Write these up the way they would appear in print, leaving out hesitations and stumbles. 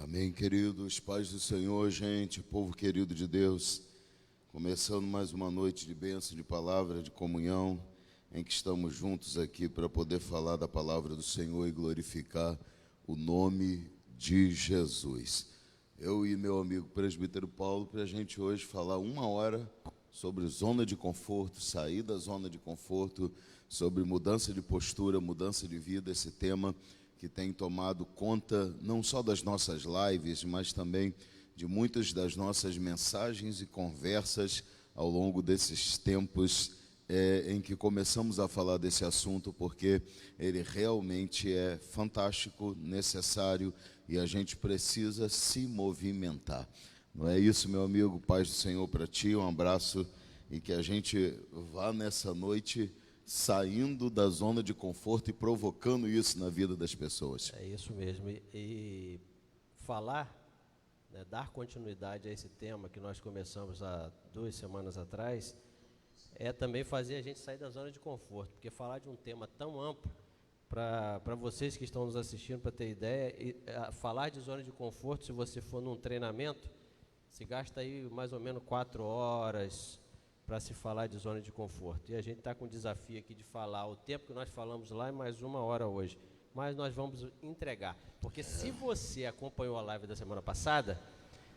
Amém, queridos, paz do Senhor, gente, povo querido de Deus, começando mais uma noite de bênção, de palavra, de comunhão, em que estamos juntos aqui para poder falar da palavra do Senhor e glorificar o nome de Jesus. Eu e meu amigo presbítero Paulo, para a gente hoje falar 1 hora sobre zona de conforto, sair da zona de conforto, sobre mudança de postura, mudança de vida, esse tema que tem tomado conta não só das nossas lives, mas também de muitas das nossas mensagens e conversas ao longo desses tempos em que começamos a falar desse assunto, porque ele realmente é fantástico, necessário e a gente precisa se movimentar. Não é isso, meu amigo? Paz do Senhor para ti, um abraço e que a gente vá nessa noite saindo da zona de conforto e provocando isso na vida das pessoas. É isso mesmo. E falar, né, dar continuidade a esse tema que nós começamos há 2 semanas atrás, é também fazer a gente sair da zona de conforto, porque falar de um tema tão amplo, para vocês que estão nos assistindo, para ter ideia, falar de zona de conforto, se você for num treinamento, se gasta aí mais ou menos 4 horas para se falar de zona de conforto. E a gente está com o desafio aqui de falar o tempo que nós falamos lá e mais 1 hora hoje. Mas nós vamos entregar. Porque se você acompanhou a live da semana passada,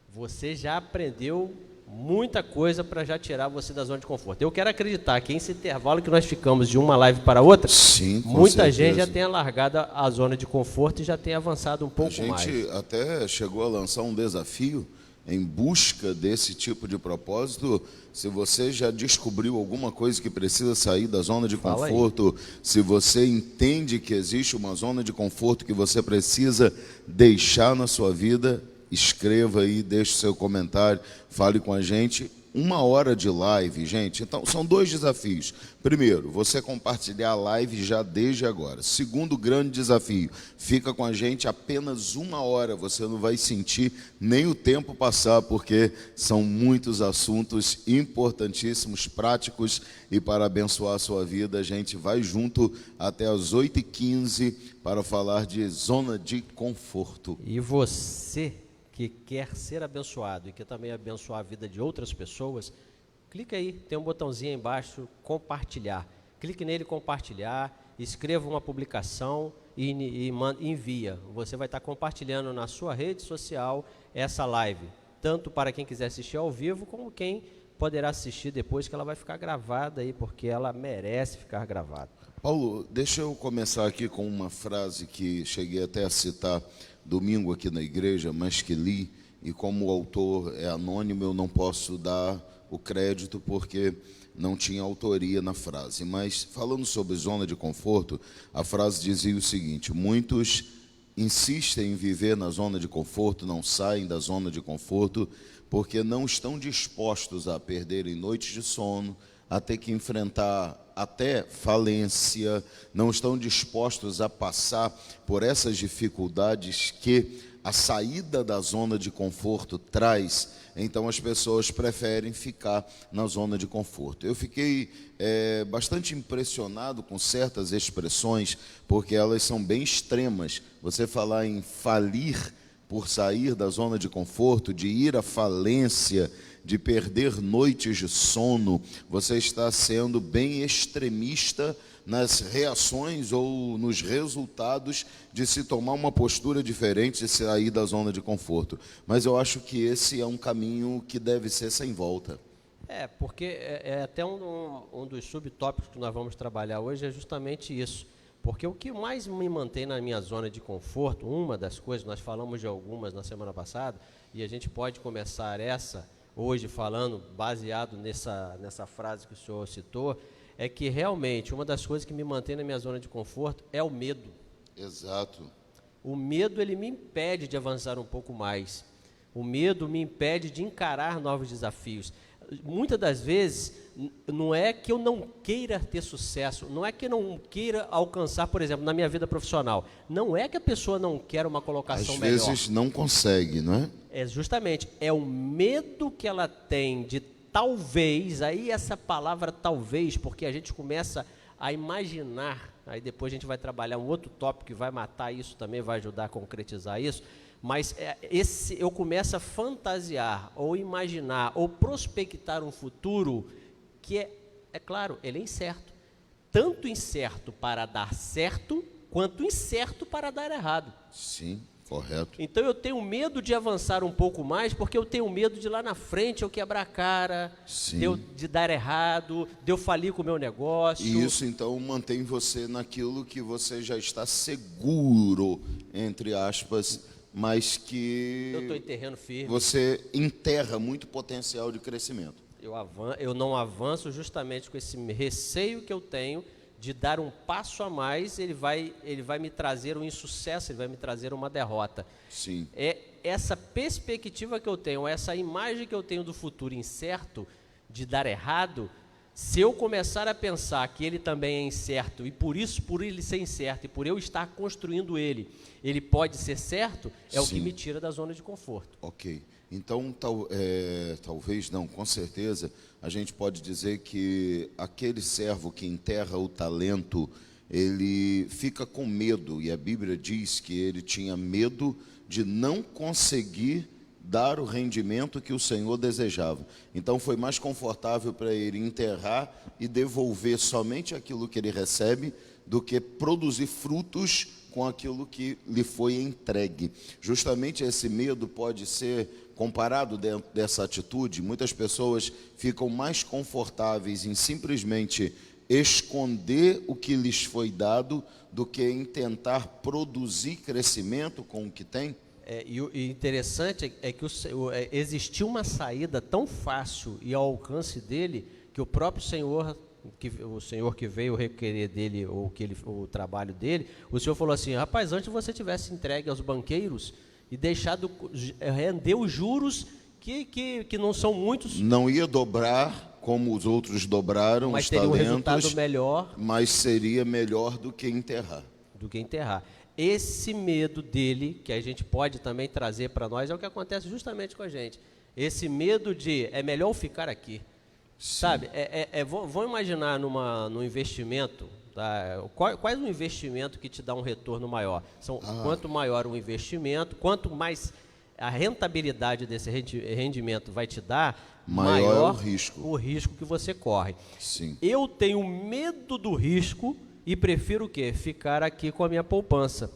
você já aprendeu muita coisa para já tirar você da zona de conforto. Eu quero acreditar que esse intervalo que nós ficamos de uma live para outra, sim, muita gente já tenha largado a zona de conforto e já tenha avançado um pouco mais. A gente até chegou a lançar um desafio em busca desse tipo de propósito. Se você já descobriu alguma coisa que precisa sair da zona de conforto, se você entende que existe uma zona de conforto que você precisa deixar na sua vida, escreva aí, deixe o seu comentário, fale com a gente. 1 hora de live, gente. Então, são 2 desafios. Primeiro, você compartilhar a live já desde agora. Segundo grande desafio, fica com a gente apenas 1 hora. Você não vai sentir nem o tempo passar, porque são muitos assuntos importantíssimos, práticos, e para abençoar a sua vida, a gente vai junto até as 8h15 para falar de zona de conforto. E você que quer ser abençoado e que também abençoar a vida de outras pessoas, clica aí, tem um botãozinho aí embaixo, compartilhar. Clique nele, compartilhar, escreva uma publicação e envia. Você vai estar compartilhando na sua rede social essa live, tanto para quem quiser assistir ao vivo, como quem poderá assistir depois, que ela vai ficar gravada aí, porque ela merece ficar gravada. Paulo, deixa eu começar aqui com uma frase que cheguei até a citar domingo aqui na igreja, mas que li, e como o autor é anônimo, eu não posso dar o crédito porque não tinha autoria na frase. Mas falando sobre zona de conforto, a frase dizia o seguinte: muitos insistem em viver na zona de conforto, não saem da zona de conforto, porque não estão dispostos a perderem noites de sono, a ter que enfrentar até falência, não estão dispostos a passar por essas dificuldades que a saída da zona de conforto traz. Então as pessoas preferem ficar na zona de conforto. Eu fiquei bastante impressionado com certas expressões, porque elas são bem extremas. Você falar em falir por sair da zona de conforto, de ir à falência, de perder noites de sono, você está sendo bem extremista nas reações ou nos resultados de se tomar uma postura diferente, de sair da zona de conforto. Mas eu acho que esse é um caminho que deve ser sem volta. Porque é até um dos subtópicos que nós vamos trabalhar hoje é justamente isso. Porque o que mais me mantém na minha zona de conforto, uma das coisas, nós falamos de algumas na semana passada, e a gente pode começar hoje falando, baseado nessa frase que o senhor citou, é que realmente uma das coisas que me mantém na minha zona de conforto é o medo. Exato. O medo, ele me impede de avançar um pouco mais. O medo me impede de encarar novos desafios. Muitas das vezes, não é que eu não queira ter sucesso, não é que eu não queira alcançar, por exemplo, na minha vida profissional. Não é que a pessoa não quer uma colocação melhor. Às vezes não consegue, não é? É justamente, é o medo que ela tem de talvez, aí essa palavra talvez, porque a gente começa a imaginar, aí depois a gente vai trabalhar um outro tópico que vai matar isso também, vai ajudar a concretizar isso, Mas eu começo a fantasiar, ou imaginar, ou prospectar um futuro que é claro, ele é incerto. Tanto incerto para dar certo, quanto incerto para dar errado. Sim, correto. Então eu tenho medo de avançar um pouco mais, porque eu tenho medo de lá na frente eu quebrar a cara, de dar errado, de eu falir com o meu negócio. E isso então mantém você naquilo que você já está seguro, entre aspas, mas que eu estou em terreno firme. Você enterra muito potencial de crescimento. Eu não avanço justamente com esse receio que eu tenho de dar um passo a mais, ele vai me trazer um insucesso, ele vai me trazer uma derrota. Sim. É essa perspectiva que eu tenho, essa imagem que eu tenho do futuro incerto, de dar errado, se eu começar a pensar que ele também é incerto, e por ele ser incerto, e por eu estar construindo ele pode ser certo, é o que me tira da zona de conforto. Ok. Então, talvez não, com certeza, a gente pode dizer que aquele servo que enterra o talento, ele fica com medo, e a Bíblia diz que ele tinha medo de não conseguir dar o rendimento que o Senhor desejava. Então, foi mais confortável para ele enterrar e devolver somente aquilo que ele recebe, do que produzir frutos com aquilo que lhe foi entregue. Justamente esse medo pode ser comparado dentro dessa atitude. Muitas pessoas ficam mais confortáveis em simplesmente esconder o que lhes foi dado do que em tentar produzir crescimento com o que tem. E interessante é que existiu uma saída tão fácil e ao alcance dele, que o próprio Senhor, o Senhor que veio requerer dele o trabalho dele, o Senhor falou assim: rapaz, antes você tivesse entregue aos banqueiros e deixado render os juros que não são muitos. Não ia dobrar como os outros dobraram, mas os teria talentos, um resultado melhor. Mas seria melhor do que enterrar. Esse medo dele, que a gente pode também trazer para nós, é o que acontece justamente com a gente. Esse medo de, é melhor ficar aqui. Sim. Sabe, vamos imaginar num investimento, tá? Qual o investimento que te dá um retorno maior? Quanto maior o investimento, quanto mais a rentabilidade desse rendimento vai te dar, maior é o risco que você corre. Sim. Eu tenho medo do risco e prefiro o quê? Ficar aqui com a minha poupança.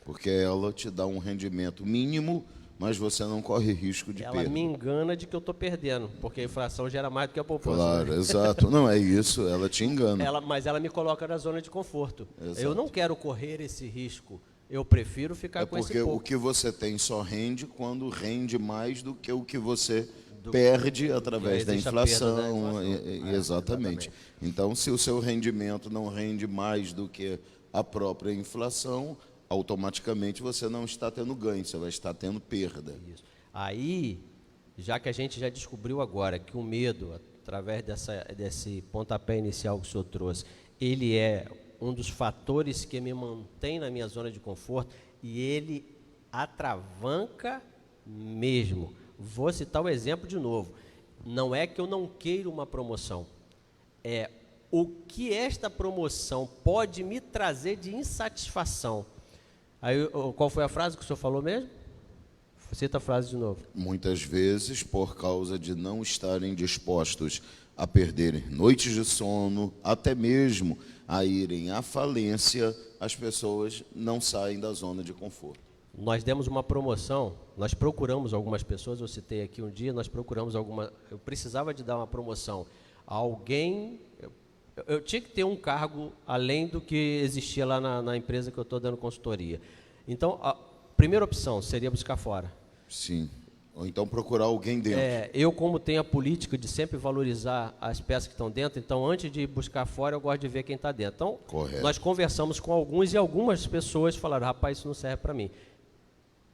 Porque ela te dá um rendimento mínimo, mas você não corre risco de perda. Ela me engana de que eu estou perdendo, porque a inflação gera mais do que a poupança. Claro, exato. Não, é isso, ela te engana. Mas ela me coloca na zona de conforto. Exato. Eu não quero correr esse risco, eu prefiro ficar com esse pouco. Porque o que você tem só rende quando rende mais do que o que você perde através da inflação. Exatamente. Então, se o seu rendimento não rende mais do que a própria inflação, automaticamente você não está tendo ganho, você vai estar tendo perda. Isso. Aí, já que a gente já descobriu agora que o medo, através desse pontapé inicial que o senhor trouxe, ele é um dos fatores que me mantém na minha zona de conforto, e ele atravanca mesmo. Vou citar o exemplo de novo. Não é que eu não queira uma promoção, é o que esta promoção pode me trazer de insatisfação. Aí, qual foi a frase que o senhor falou mesmo? Cita a frase de novo. Muitas vezes, por causa de não estarem dispostos a perderem noites de sono, até mesmo a irem à falência, as pessoas não saem da zona de conforto. Nós demos uma promoção, nós procuramos algumas pessoas, eu citei aqui um dia, eu precisava de dar uma promoção a alguém, eu tinha que ter um cargo além do que existia lá na empresa que eu estou dando consultoria. Então, a primeira opção seria buscar fora. Sim, ou então procurar alguém dentro. Eu, como tenho a política de sempre valorizar as peças que estão dentro, então antes de buscar fora, eu gosto de ver quem está dentro. Então, correto. Nós conversamos com alguns e algumas pessoas falaram: rapaz, isso não serve para mim.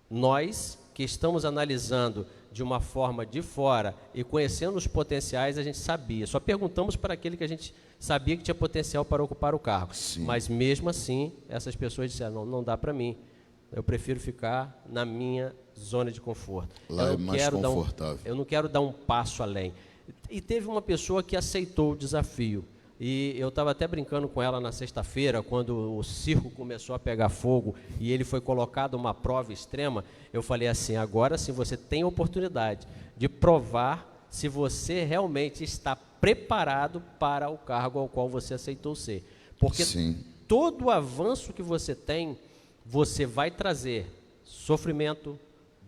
Nós, que estamos analisando de uma forma de fora e conhecendo os potenciais, a gente sabia. Só perguntamos para aquele que a gente sabia que tinha potencial para ocupar o cargo. Sim. Mas mesmo assim, essas pessoas disseram: não dá para mim. Eu prefiro ficar na minha zona de conforto. Lá é mais confortável. Eu não quero dar um passo além. E teve uma pessoa que aceitou o desafio. E eu estava até brincando com ela na sexta-feira, quando o circo começou a pegar fogo e ele foi colocado uma prova extrema. Eu falei assim: agora sim você tem a oportunidade de provar se você realmente está preparado para o cargo ao qual você aceitou ser. Porque Sim. todo o avanço que você tem, você vai trazer sofrimento,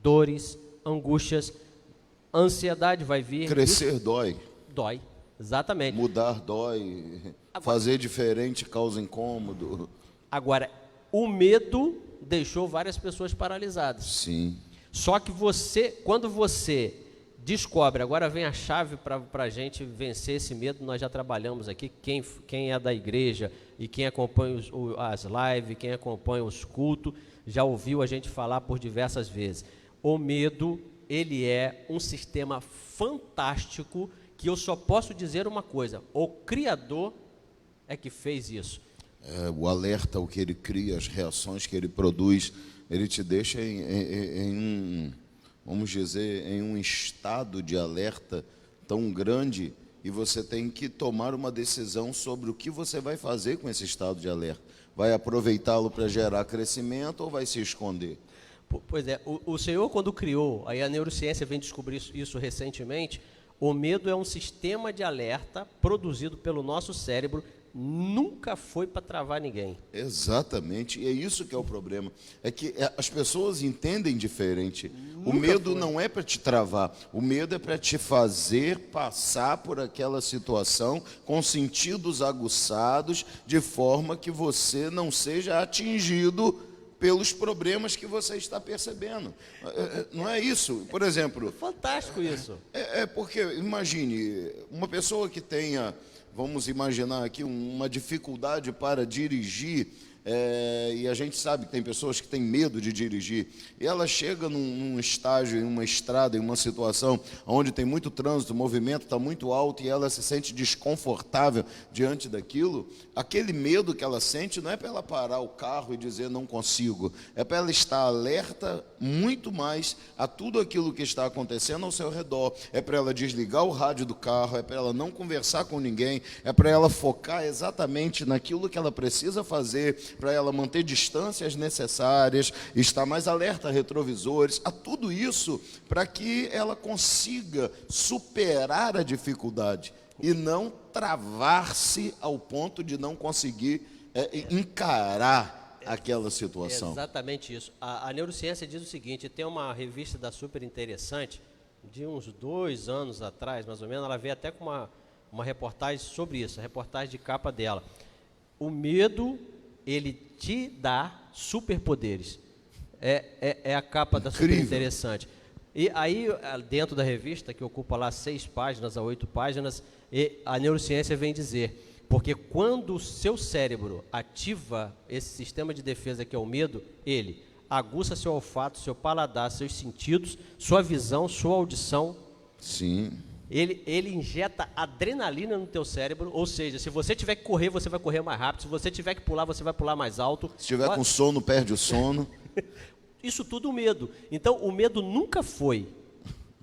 dores, angústias, ansiedade vai vir. Crescer dói. Dói, exatamente. Mudar dói. Fazer diferente causa incômodo. Agora, o medo deixou várias pessoas paralisadas. Sim. Só que quando você descobre, agora vem a chave para a gente vencer esse medo. Nós já trabalhamos aqui, quem é da igreja e quem acompanha as lives, quem acompanha os cultos, já ouviu a gente falar por diversas vezes. O medo, ele é um sistema fantástico, que eu só posso dizer uma coisa: o Criador é que fez isso. O alerta, o que ele cria, as reações que ele produz, ele te deixa em um, vamos dizer, em um estado de alerta tão grande, e você tem que tomar uma decisão sobre o que você vai fazer com esse estado de alerta. Vai aproveitá-lo para gerar crescimento ou vai se esconder? Pois é, o Senhor, quando criou, aí a neurociência vem descobrir isso recentemente, o medo é um sistema de alerta produzido pelo nosso cérebro, nunca foi para travar ninguém. Exatamente, e é isso que é o problema. É que as pessoas entendem diferente. O Nunca medo foi. não é para te travar, o medo é para te fazer passar por aquela situação com sentidos aguçados, de forma que você não seja atingido pelos problemas que você está percebendo. Não é isso? Por exemplo, Fantástico isso. porque, imagine, uma pessoa que tenha, vamos imaginar aqui, uma dificuldade para dirigir, e a gente sabe que tem pessoas que têm medo de dirigir, e ela chega num estágio, em uma estrada, em uma situação onde tem muito trânsito, o movimento está muito alto e ela se sente desconfortável diante daquilo. Aquele medo que ela sente não é para ela parar o carro e dizer não consigo, é para ela estar alerta muito mais a tudo aquilo que está acontecendo ao seu redor, é para ela desligar o rádio do carro, é para ela não conversar com ninguém, é para ela focar exatamente naquilo que ela precisa fazer, para ela manter distâncias necessárias, estar mais alerta a retrovisores, a tudo isso para que ela consiga superar a dificuldade e não travar-se ao ponto de não conseguir encarar aquela situação. Exatamente isso. A neurociência diz o seguinte: tem uma revista da Super Interessante, de uns 2 anos atrás, mais ou menos, ela veio até com uma reportagem sobre isso, a reportagem de capa dela. O medo, ele te dá superpoderes. É a capa da Super Interessante. E aí, dentro da revista, que ocupa lá 6 páginas a 8 páginas, a neurociência vem dizer, porque quando o seu cérebro ativa esse sistema de defesa que é o medo, ele aguça seu olfato, seu paladar, seus sentidos, sua visão, sua audição. Sim. Ele injeta adrenalina no teu cérebro, ou seja, se você tiver que correr, você vai correr mais rápido, se você tiver que pular, você vai pular mais alto. Se tiver com sono, perde o sono. Isso tudo o medo. Então, o medo nunca foi.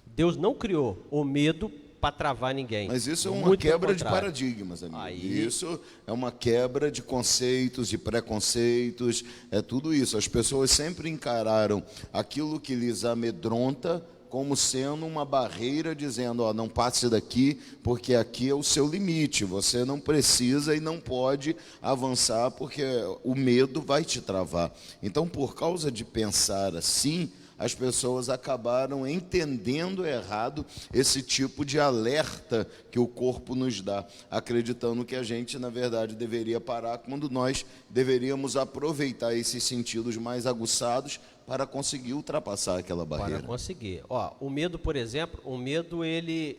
Deus não criou o medo para travar ninguém. Mas isso é uma Muito pelo quebra de contrário. paradigmas, amigo. Aí- Isso é uma quebra de conceitos, de preconceitos, é tudo isso. As pessoas sempre encararam aquilo que lhes amedronta como sendo uma barreira, dizendo, ó, não passe daqui, porque aqui é o seu limite, você não precisa e não pode avançar, porque o medo vai te travar. Então, por causa de pensar assim, as pessoas acabaram entendendo errado esse tipo de alerta que o corpo nos dá, acreditando que a gente, na verdade, deveria parar quando nós deveríamos aproveitar esses sentidos mais aguçados para conseguir ultrapassar aquela barreira. Para conseguir. Ó, o medo, por exemplo, o medo ele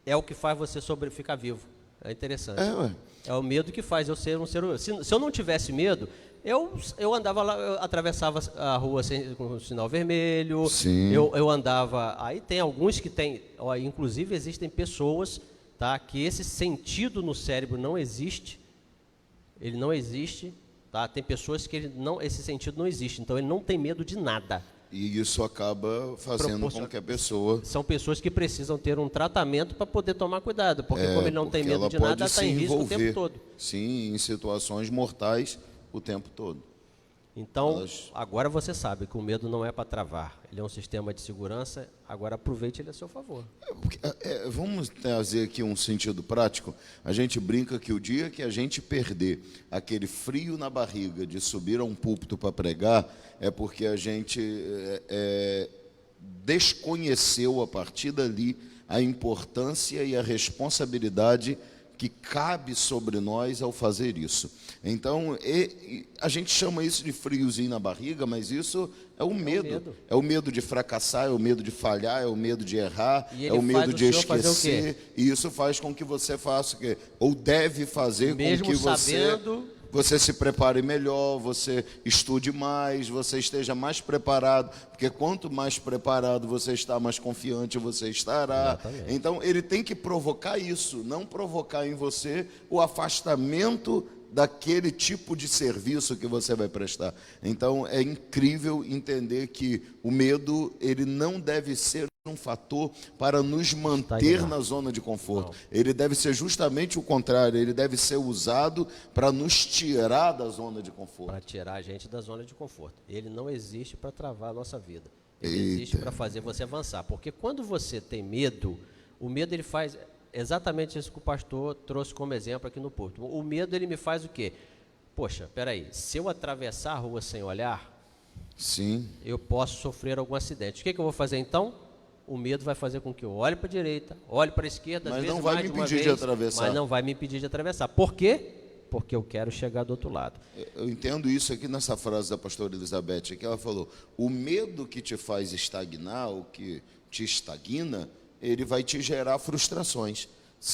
é o que faz você ficar vivo. É interessante. Ué. É o medo que faz eu ser um ser humano. Se eu não tivesse medo, eu andava lá, eu atravessava a rua com o sinal vermelho. Sim. Eu andava. Aí tem alguns que tem, ó, inclusive existem pessoas, tá, que esse sentido no cérebro não existe. Ele não existe. Tá? Tem pessoas que esse sentido não existe, então ele não tem medo de nada. E isso acaba fazendo com que a pessoa... São pessoas que precisam ter um tratamento para poder tomar cuidado, porque como ele não tem porque medo ela de nada, pode ela está se em risco o envolver, tempo todo. sim, em situações mortais o tempo todo. Então, agora você sabe que o medo não é para travar. Ele é um sistema de segurança, agora aproveite ele a seu favor. Vamos trazer aqui um sentido prático. A gente brinca que o dia que a gente perder aquele frio na barriga de subir a um púlpito para pregar, é porque a gente desconheceu a partir dali a importância e a responsabilidade que cabe sobre nós ao fazer isso. Então, a gente chama isso de friozinho na barriga, mas isso é o medo. É o medo de fracassar, é o medo de falhar, é o medo de errar, é o medo de esquecer. E isso faz com que você faça o quê? Ou deve fazer mesmo com que você se prepare melhor, você estude mais, você esteja mais preparado, porque quanto mais preparado você está, mais confiante você estará. Exatamente. Então, ele tem que provocar isso, não provocar em você o afastamento daquele tipo de serviço que você vai prestar. Então, é incrível entender que o medo, ele não deve ser um fator para nos manter na zona de conforto. Não. Ele deve ser justamente o contrário, ele deve ser usado para nos tirar da zona de conforto. Para tirar a gente da zona de conforto. Ele não existe para travar a nossa vida. Ele existe para fazer você avançar. Porque quando você tem medo, o medo ele faz exatamente isso que o pastor trouxe como exemplo aqui no púlpito. O medo ele me faz o quê? Poxa, peraí, se eu atravessar a rua sem olhar, sim, eu posso sofrer algum acidente. O que eu vou fazer então? O medo vai fazer com que eu olhe para a direita, olhe para a esquerda, às vezes não vai me impedir de atravessar. Mas não vai me impedir de atravessar. Por quê? Porque eu quero chegar do outro lado. Eu entendo isso aqui nessa frase da pastora Elizabeth, que ela falou, o medo que te faz estagnar, o que te estagna, ele vai te gerar frustrações.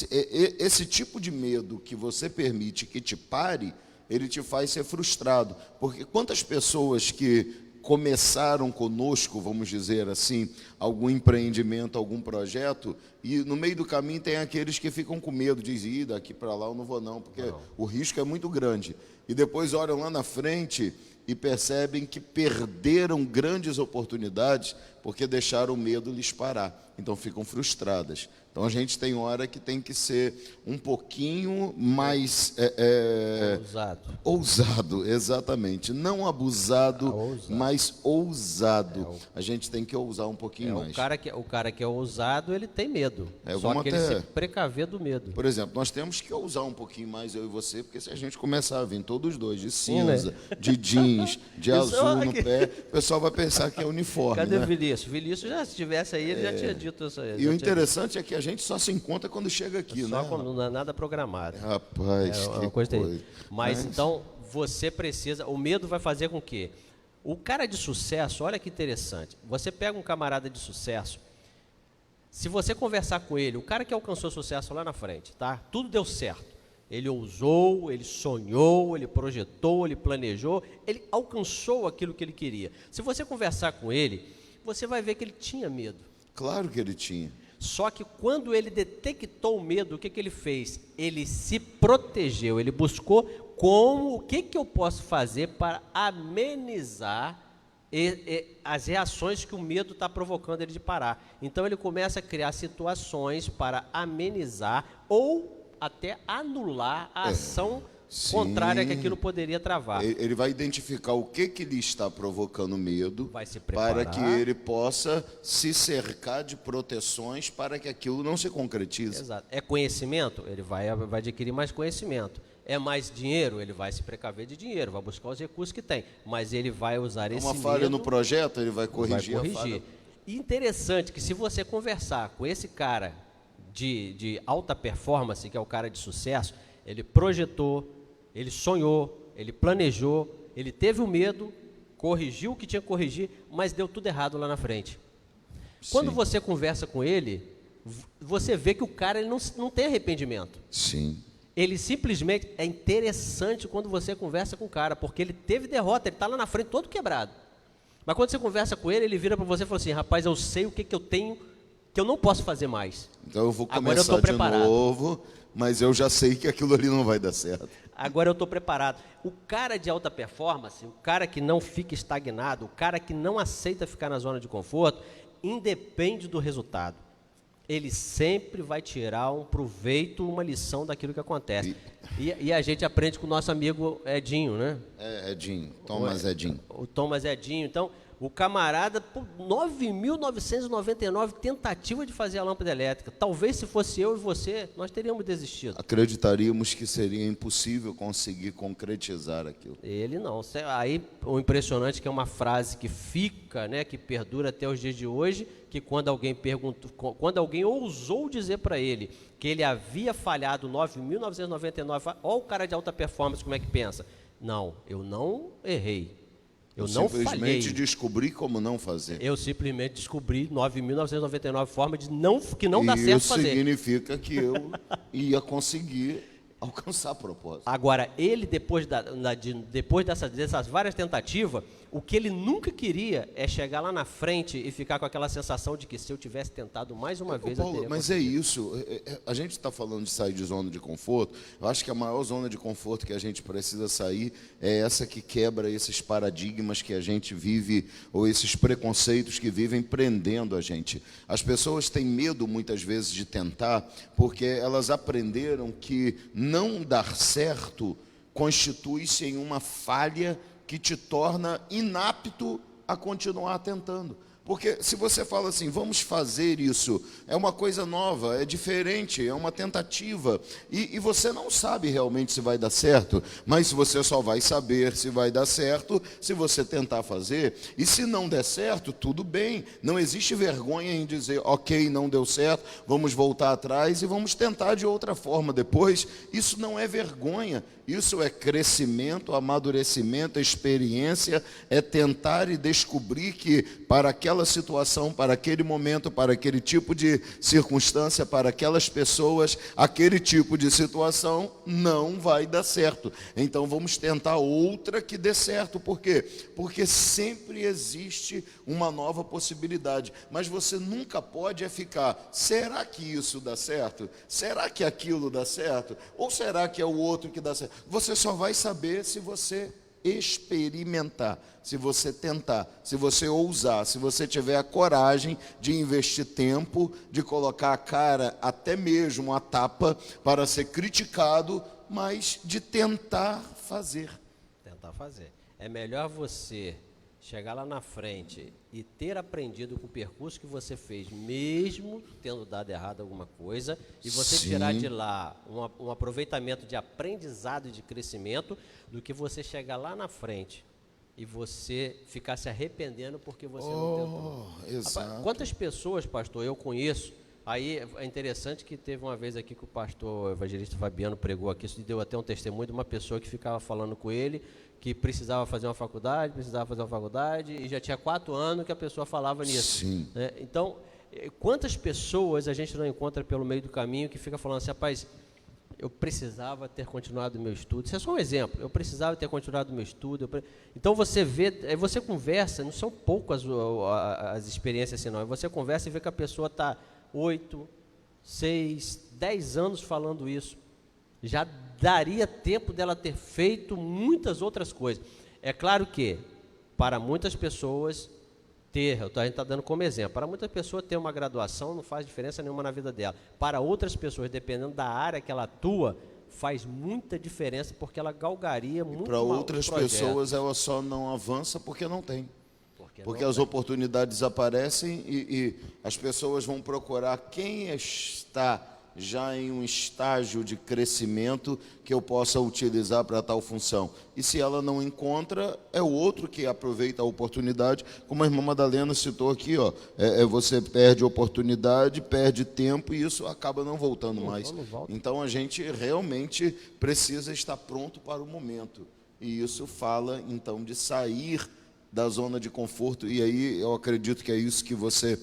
Esse tipo de medo que você permite que te pare, ele te faz ser frustrado. Porque quantas pessoas que começaram conosco, vamos dizer assim, algum empreendimento, algum projeto, e no meio do caminho tem aqueles que ficam com medo, dizem, daqui para lá eu não vou não, porque o risco é muito grande. E depois olham lá na frente e percebem que perderam grandes oportunidades porque deixaram o medo lhes parar. Então ficam frustradas. Então a gente tem hora que tem que ser um pouquinho mais ousado, exatamente. Não abusado, mas ousado. A gente tem que ousar um pouquinho mais. O cara que é ousado, ele tem medo. Só que ele se precaver do medo. Por exemplo, nós temos que ousar um pouquinho mais, eu e você, porque se a gente começar a vir todos os dois de cinza, de jeans, de azul no pé, o pessoal vai pensar que é uniforme. Cadê o Vinícius? Vinícius, já, se estivesse aí, ele já tinha dito isso aí. E o interessante é que a gente só se encontra quando chega aqui, só né? Quando não é nada programado. Rapaz, é uma que coisa. Mas então, você precisa... O medo vai fazer com que... O cara de sucesso, olha que interessante. Você pega um camarada de sucesso, se você conversar com ele, o cara que alcançou sucesso lá na frente, tá? Tudo deu certo. Ele ousou, ele sonhou, ele projetou, ele planejou, ele alcançou aquilo que ele queria. Se você conversar com ele, você vai ver que ele tinha medo. Claro que ele tinha. Só que quando ele detectou o medo, o que ele fez? Ele se protegeu, ele buscou o que eu posso fazer para amenizar as reações que o medo está provocando ele de parar. Então ele começa a criar situações para amenizar ou até anular a ação contrária que aquilo poderia travar. Ele vai identificar o que lhe está provocando medo, vai se preparar, para que ele possa se cercar de proteções para que aquilo não se concretize. Exato. É conhecimento? Ele vai adquirir mais conhecimento. É mais dinheiro? Ele vai se precaver de dinheiro, vai buscar os recursos que tem, mas ele vai usar esse medo... Uma falha no projeto, ele vai corrigir a falha. E interessante que se você conversar com esse cara de alta performance, que é o cara de sucesso, ele projetou, ele sonhou, ele planejou, ele teve o medo, corrigiu o que tinha que corrigir, mas deu tudo errado lá na frente. Quando você conversa com ele, você vê que o cara ele não tem arrependimento. Sim. Ele simplesmente, é interessante quando você conversa com o cara, porque ele teve derrota, ele está lá na frente todo quebrado. Mas quando você conversa com ele, ele vira para você e fala assim, rapaz, eu sei o que eu tenho que eu não posso fazer mais. Então eu vou Agora eu tô começar de preparado. novo, mas eu já sei que aquilo ali não vai dar certo. Agora eu estou preparado. O cara de alta performance, o cara que não fica estagnado, o cara que não aceita ficar na zona de conforto, independe do resultado. Ele sempre vai tirar um proveito, uma lição daquilo que acontece. E a gente aprende com o nosso amigo Edinho, né? Edinho, Thomas Edinho. O Thomas Edinho. Então, o camarada, 9.999 tentativas de fazer a lâmpada elétrica. Talvez se fosse eu e você, nós teríamos desistido. Acreditaríamos que seria impossível conseguir concretizar aquilo. Ele não. Aí, o impressionante é que é uma frase que fica, né, que perdura até os dias de hoje, que quando alguém perguntou, quando alguém ousou dizer para ele que ele havia falhado 9.999, olha o cara de alta performance como é que pensa. Não, eu não errei. Eu não falhei. Simplesmente descobri como não fazer. Eu simplesmente descobri 9.999 formas que não dá certo fazer. Isso significa que eu ia conseguir alcançar a propósito. Agora, ele, depois dessas várias tentativas, o que ele nunca queria é chegar lá na frente e ficar com aquela sensação de que se eu tivesse tentado mais uma vez, Paulo, eu teria mas conseguido. é isso. A gente está falando de sair de zona de conforto. Eu acho que a maior zona de conforto que a gente precisa sair é essa que quebra esses paradigmas que a gente vive, ou esses preconceitos que vivem prendendo a gente. As pessoas têm medo, muitas vezes, de tentar, porque elas aprenderam que não dar certo constitui-se em uma falha que te torna inapto a continuar tentando. Porque se você fala assim, vamos fazer isso, é uma coisa nova, é diferente, é uma tentativa, e você não sabe realmente se vai dar certo, mas você só vai saber se vai dar certo se você tentar fazer, e se não der certo, tudo bem, não existe vergonha em dizer, ok, não deu certo, vamos voltar atrás e vamos tentar de outra forma depois. Isso não é vergonha, isso é crescimento, amadurecimento, experiência, é tentar e descobrir que para aquela situação, para aquele momento, para aquele tipo de circunstância, para aquelas pessoas, aquele tipo de situação não vai dar certo. Então vamos tentar outra que dê certo. Por quê? Porque sempre existe uma nova possibilidade. Mas você nunca pode ficar, será que isso dá certo? Será que aquilo dá certo? Ou será que é o outro que dá certo? Você só vai saber se você experimentar, se você tentar, se você ousar, se você tiver a coragem de investir tempo, de colocar a cara, até mesmo a tapa, para ser criticado, mas de tentar fazer. Tentar fazer. É melhor você chegar lá na frente e ter aprendido com o percurso que você fez, mesmo tendo dado errado alguma coisa, e você tirar de lá um aproveitamento de aprendizado e de crescimento, do que você chegar lá na frente e você ficar se arrependendo porque você não tentou. Exato. Rapaz, quantas pessoas, pastor, eu conheço, aí é interessante que teve uma vez aqui que o pastor evangelista Fabiano pregou aqui, isso deu até um testemunho de uma pessoa que ficava falando com ele, que precisava fazer uma faculdade, e já tinha 4 anos que a pessoa falava nisso. Sim. Né? Então, quantas pessoas a gente não encontra pelo meio do caminho que fica falando assim, rapaz, eu precisava ter continuado o meu estudo. Isso é só um exemplo. Eu precisava ter continuado o meu estudo. Então você vê, você conversa, não são poucas as experiências assim não. Você conversa e vê que a pessoa está 8, 6, 10 anos falando isso. Já daria tempo dela ter feito muitas outras coisas. É claro que, para muitas pessoas, a gente está dando como exemplo, para muitas pessoas ter uma graduação não faz diferença nenhuma na vida dela. Para outras pessoas, dependendo da área que ela atua, faz muita diferença, porque ela galgaria muito. Para outras pessoas, ela só não avança porque não tem. Porque as oportunidades aparecem e as pessoas vão procurar quem está já em um estágio de crescimento que eu possa utilizar para tal função. E se ela não encontra, é o outro que aproveita a oportunidade, como a irmã Madalena citou aqui, ó, você perde oportunidade, perde tempo e isso acaba não voltando mais. Então a gente realmente precisa estar pronto para o momento. E isso fala então de sair da zona de conforto, e aí eu acredito que é isso que você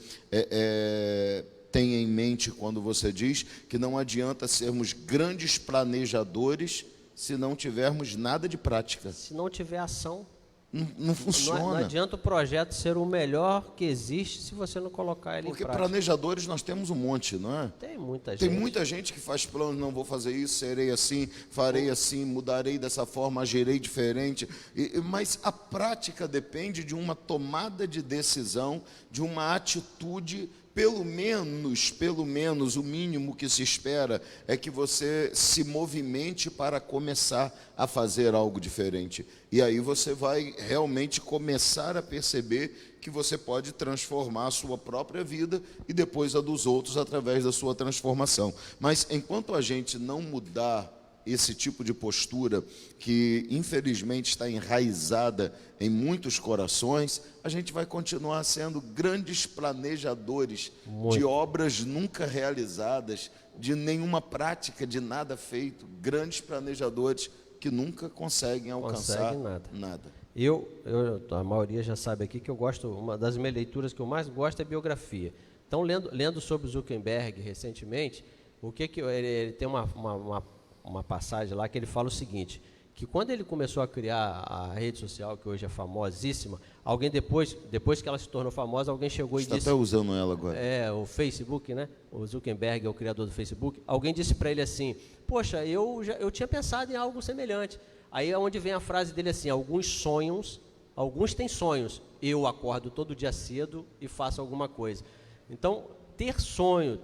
tem em mente quando você diz que não adianta sermos grandes planejadores se não tivermos nada de prática. Se não tiver ação. Não funciona. Não adianta o projeto ser o melhor que existe se você não colocar ele Porque em prática. planejadores nós temos um monte, não é? Tem muita gente. Tem muita gente que faz planos, não vou fazer isso, serei assim, farei assim, mudarei dessa forma, agirei diferente. Mas a prática depende de uma tomada de decisão, de uma atitude. Pelo menos, o mínimo que se espera é que você se movimente para começar a fazer algo diferente. E aí você vai realmente começar a perceber que você pode transformar a sua própria vida e depois a dos outros através da sua transformação. Mas enquanto a gente não mudar esse tipo de postura que infelizmente está enraizada em muitos corações, a gente vai continuar sendo grandes planejadores de obras nunca realizadas, de nenhuma prática, de nada feito, grandes planejadores que nunca conseguem alcançar nada. A maioria já sabe aqui que eu gosto, uma das minhas leituras que eu mais gosto é biografia. Então, lendo sobre Zuckerberg recentemente, ele tem uma passagem lá que ele fala o seguinte, que quando ele começou a criar a rede social, que hoje é famosíssima, alguém depois que ela se tornou famosa, alguém chegou e disse... Está até usando ela agora. O Facebook, né? O Zuckerberg é o criador do Facebook. Alguém disse para ele assim, poxa, eu tinha pensado em algo semelhante. Aí é onde vem a frase dele assim, alguns têm sonhos, eu acordo todo dia cedo e faço alguma coisa. Então, ter sonho,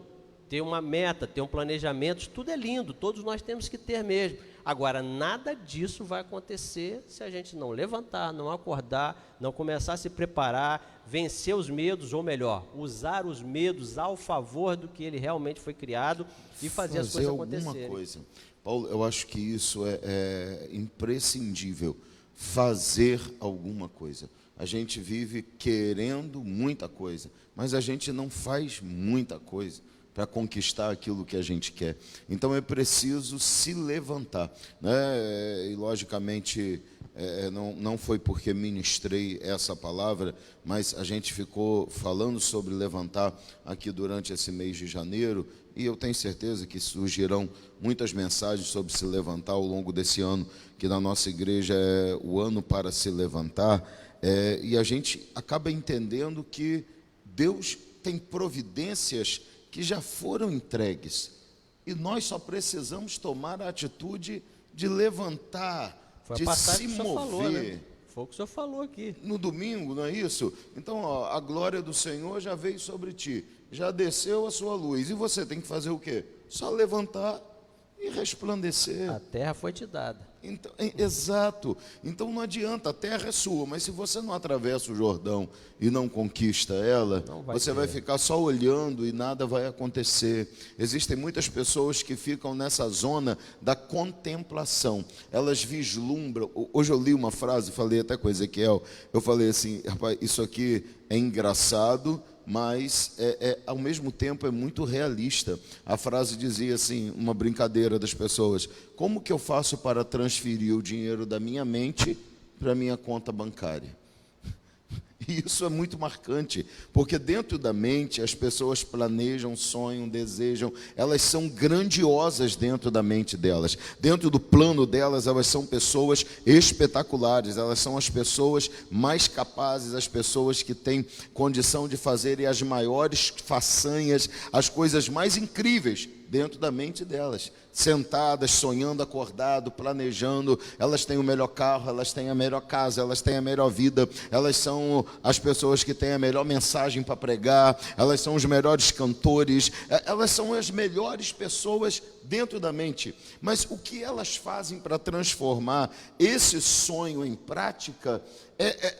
ter uma meta, ter um planejamento, tudo é lindo, todos nós temos que ter mesmo. Agora, nada disso vai acontecer se a gente não levantar, não acordar, não começar a se preparar, vencer os medos, ou melhor, usar os medos ao favor do que ele realmente foi criado e fazer as coisas acontecerem. Alguma coisa. Paulo, eu acho que isso é imprescindível, fazer alguma coisa. A gente vive querendo muita coisa, mas a gente não faz muita coisa para conquistar aquilo que a gente quer. Então é preciso se levantar, né? E logicamente não foi porque ministrei essa palavra, mas a gente ficou falando sobre levantar aqui durante esse mês de janeiro, e eu tenho certeza que surgirão muitas mensagens sobre se levantar ao longo desse ano, que na nossa igreja é o ano para se levantar, e a gente acaba entendendo que Deus tem providências que já foram entregues, e nós só precisamos tomar a atitude de levantar, de se mover. Falou, né? Foi o que o senhor falou aqui. No domingo, não é isso? Então, a glória do Senhor já veio sobre ti, já desceu a sua luz, e você tem que fazer o quê? Só levantar e resplandecer. A terra foi te dada. Então, exato. Então não adianta, a terra é sua, mas se você não atravessa o Jordão e não conquista ela, você vai ficar só olhando e nada vai acontecer. Existem muitas pessoas que ficam nessa zona da contemplação. Elas vislumbram. Hoje eu li uma frase, falei até com Ezequiel, eu falei assim, rapaz, isso aqui é engraçado, mas ao mesmo tempo é muito realista. A frase dizia assim, uma brincadeira das pessoas: como que eu faço para transferir o dinheiro da minha mente para a minha conta bancária? E isso é muito marcante, porque dentro da mente as pessoas planejam, sonham, desejam, elas são grandiosas dentro da mente delas, dentro do plano delas, elas são pessoas espetaculares, elas são as pessoas mais capazes, as pessoas que têm condição de fazerem as maiores façanhas, as coisas mais incríveis dentro da mente delas, sentadas, sonhando, acordado, planejando. Elas têm o melhor carro, elas têm a melhor casa, elas têm a melhor vida, elas são as pessoas que têm a melhor mensagem para pregar, elas são os melhores cantores, elas são as melhores pessoas dentro da mente. Mas o que elas fazem para transformar esse sonho em prática,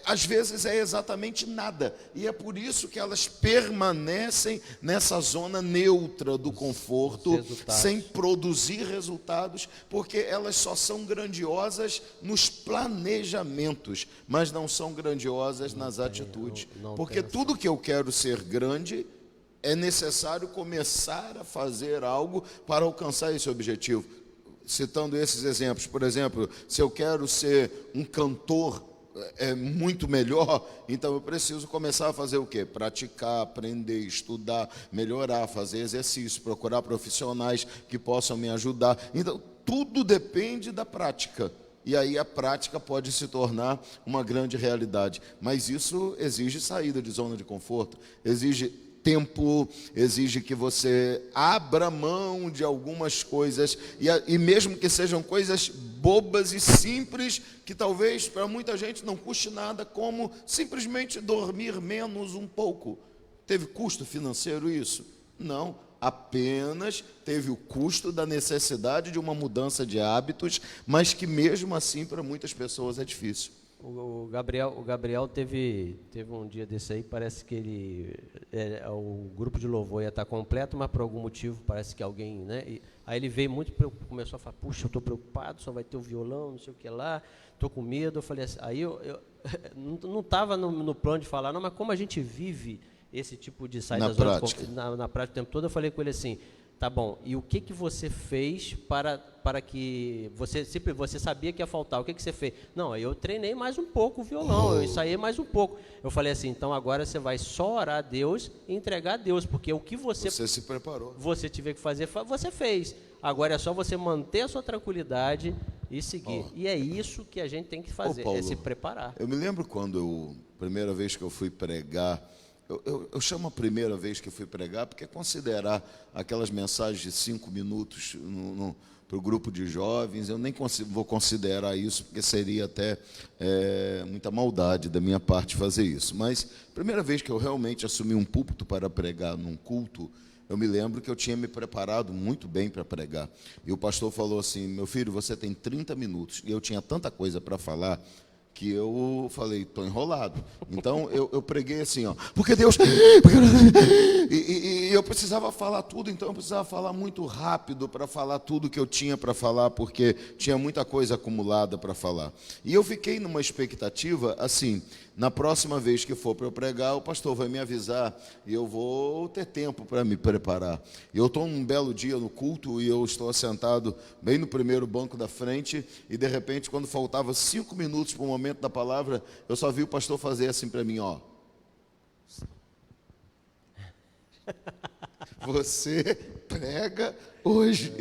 às vezes é exatamente nada, e é por isso que elas permanecem nessa zona neutra do conforto, sem produzir resultados, porque elas só são grandiosas nos planejamentos, mas não são grandiosas nas atitudes, porque tudo que eu quero ser grande, é necessário começar a fazer algo para alcançar esse objetivo. Citando esses exemplos, por exemplo, se eu quero ser um cantor muito melhor, então eu preciso começar a fazer o quê? Praticar, aprender, estudar, melhorar, fazer exercício, procurar profissionais que possam me ajudar. Então, tudo depende da prática. e aí a prática pode se tornar uma grande realidade. Mas isso exige saída de zona de conforto, exige tempo, exige que você abra mão de algumas coisas, e mesmo que sejam coisas bobas e simples, que talvez para muita gente não custe nada, como simplesmente dormir menos um pouco. Teve custo financeiro isso? Não, apenas teve o custo da necessidade de uma mudança de hábitos, mas que mesmo assim para muitas pessoas é difícil. O Gabriel teve um dia desse aí, parece que o grupo de louvor ia estar completo, mas por algum motivo parece que alguém, né? Aí ele veio muito preocupado, começou a falar, puxa, eu estou preocupado, só vai ter o violão, não sei o que lá, estou com medo. Eu falei assim, aí eu não estava no plano de falar, não, mas como a gente vive esse tipo de saída da zona na prática o tempo todo, eu falei com ele assim, tá bom, e o que você fez para que você sabia que ia faltar, o que você fez? Não, eu treinei mais um pouco o violão, eu ensaiei mais um pouco. Eu falei assim, então agora você vai só orar a Deus e entregar a Deus, porque o que você se preparou, você tiver que fazer, você fez. Agora é só você manter a sua tranquilidade e seguir. E é isso que a gente tem que fazer, Paulo, é se preparar. Eu me lembro quando primeira vez que eu fui pregar, eu chamo a primeira vez que eu fui pregar, porque considerar aquelas mensagens de 5 minutos para o grupo de jovens, eu nem vou considerar isso, porque seria até muita maldade da minha parte fazer isso. Mas, primeira vez que eu realmente assumi um púlpito para pregar num culto, eu me lembro que eu tinha me preparado muito bem para pregar. E o pastor falou assim, meu filho, você tem 30 minutos. E eu tinha tanta coisa para falar, que eu falei, estou enrolado. Então, eu preguei assim, ó, porque Deus... E eu precisava falar tudo, então eu precisava falar muito rápido para falar tudo que eu tinha para falar, porque tinha muita coisa acumulada para falar. E eu fiquei numa expectativa, assim, na próxima vez que for para eu pregar, o pastor vai me avisar e eu vou ter tempo para me preparar. E eu estou num belo dia no culto e eu estou sentado bem no primeiro banco da frente e, de repente, quando faltava 5 minutos para o momento da palavra, eu só vi o pastor fazer assim para mim, ó. Você prega hoje.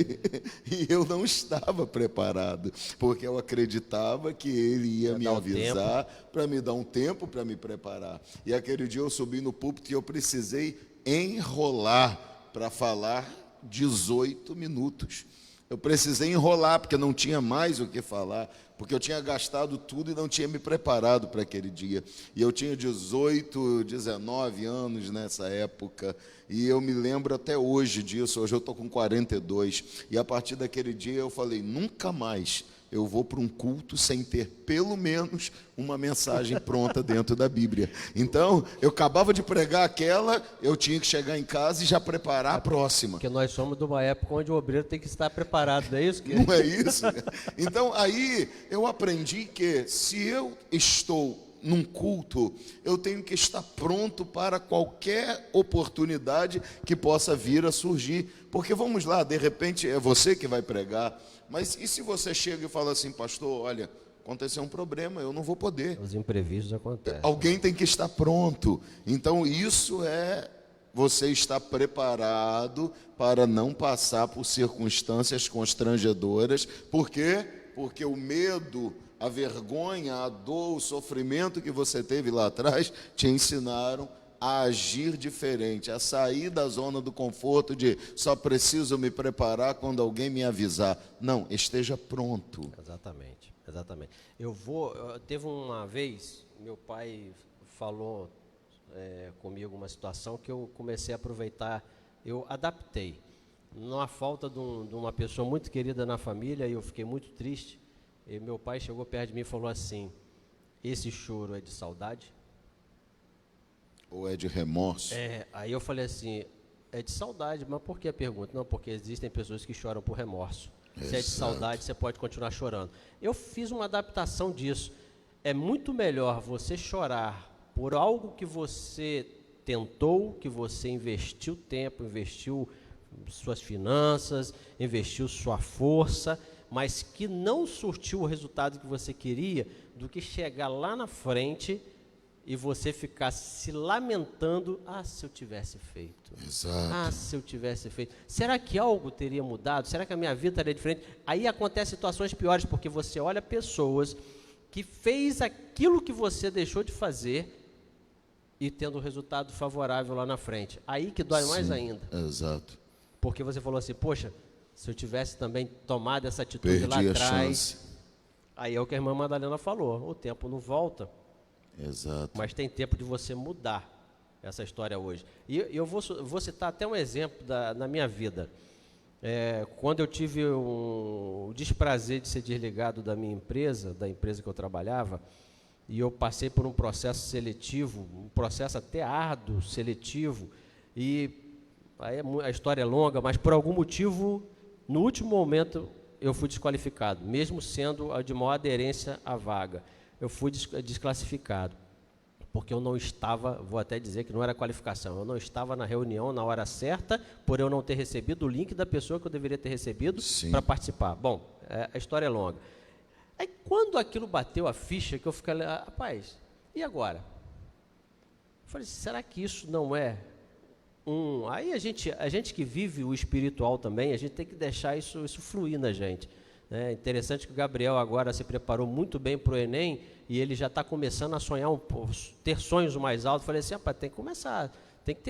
E eu não estava preparado, porque eu acreditava que ele ia me avisar para me dar um tempo para me preparar. E aquele dia eu subi no púlpito e eu precisei enrolar para falar 18 minutos. Eu precisei enrolar, porque não tinha mais o que falar, porque eu tinha gastado tudo e não tinha me preparado para aquele dia. E eu tinha 18, 19 anos nessa época, e eu me lembro até hoje disso. Hoje eu estou com 42, e a partir daquele dia eu falei, nunca mais eu vou para um culto sem ter pelo menos uma mensagem pronta dentro da Bíblia. Então, eu acabava de pregar aquela, eu tinha que chegar em casa e já preparar a próxima. Porque nós somos de uma época onde o obreiro tem que estar preparado, não é isso? Não é isso? Então, aí eu aprendi que se eu estou num culto, eu tenho que estar pronto para qualquer oportunidade que possa vir a surgir. Porque vamos lá, de repente é você que vai pregar, mas e se você chega e fala assim, pastor, olha, aconteceu um problema, eu não vou poder. Os imprevistos acontecem. Alguém tem que estar pronto. Então isso é você estar preparado para não passar por circunstâncias constrangedoras. Por quê? Porque o medo, a vergonha, a dor, o sofrimento que você teve lá atrás te ensinaram a agir diferente, a sair da zona do conforto de só preciso me preparar quando alguém me avisar. Não, esteja pronto. Exatamente, exatamente. Teve uma vez, meu pai falou comigo uma situação que eu comecei a aproveitar, eu adaptei. Na falta de uma pessoa muito querida na família, eu fiquei muito triste, e meu pai chegou perto de mim e falou assim, esse choro é de saudade? Ou é de remorso? Aí eu falei assim, é de saudade, mas por que a pergunta? Não, porque existem pessoas que choram por remorso. Exato. Se é de saudade, você pode continuar chorando. Eu fiz uma adaptação disso. É muito melhor você chorar por algo que você tentou, que você investiu tempo, investiu suas finanças, investiu sua força, mas que não surtiu o resultado que você queria, do que chegar lá na frente e você ficar se lamentando, se eu tivesse feito. Exato. Se eu tivesse feito. Será que algo teria mudado? Será que a minha vida estaria diferente? Aí acontecem situações piores, porque você olha pessoas que fez aquilo que você deixou de fazer e tendo um resultado favorável lá na frente. Aí que dói mais ainda. Exato. Porque você falou assim, poxa, se eu tivesse também tomado essa atitude lá atrás, aí é o que a irmã Madalena falou, o tempo não volta. Exato. Mas tem tempo de você mudar essa história hoje. E eu vou citar até um exemplo na minha vida. Quando eu tive o desprazer de ser desligado da minha empresa, da empresa que eu trabalhava, e eu passei por um processo seletivo, um processo até árduo, seletivo, e aí a história é longa, mas por algum motivo, no último momento, eu fui desqualificado, mesmo sendo a de maior aderência à vaga. Eu fui desclassificado, porque eu não estava, vou até dizer que não era qualificação, eu não estava na reunião na hora certa, por eu não ter recebido o link da pessoa que eu deveria ter recebido para participar. Bom, a história é longa. Aí quando aquilo bateu a ficha, que eu fiquei, rapaz, e agora? Eu falei, será que isso não é Aí a gente que vive o espiritual também, a gente tem que deixar isso fluir na gente. É interessante que o Gabriel agora se preparou muito bem para o Enem e ele já está começando a sonhar, ter sonhos mais altos. Falei assim, rapaz, tem que começar, tem que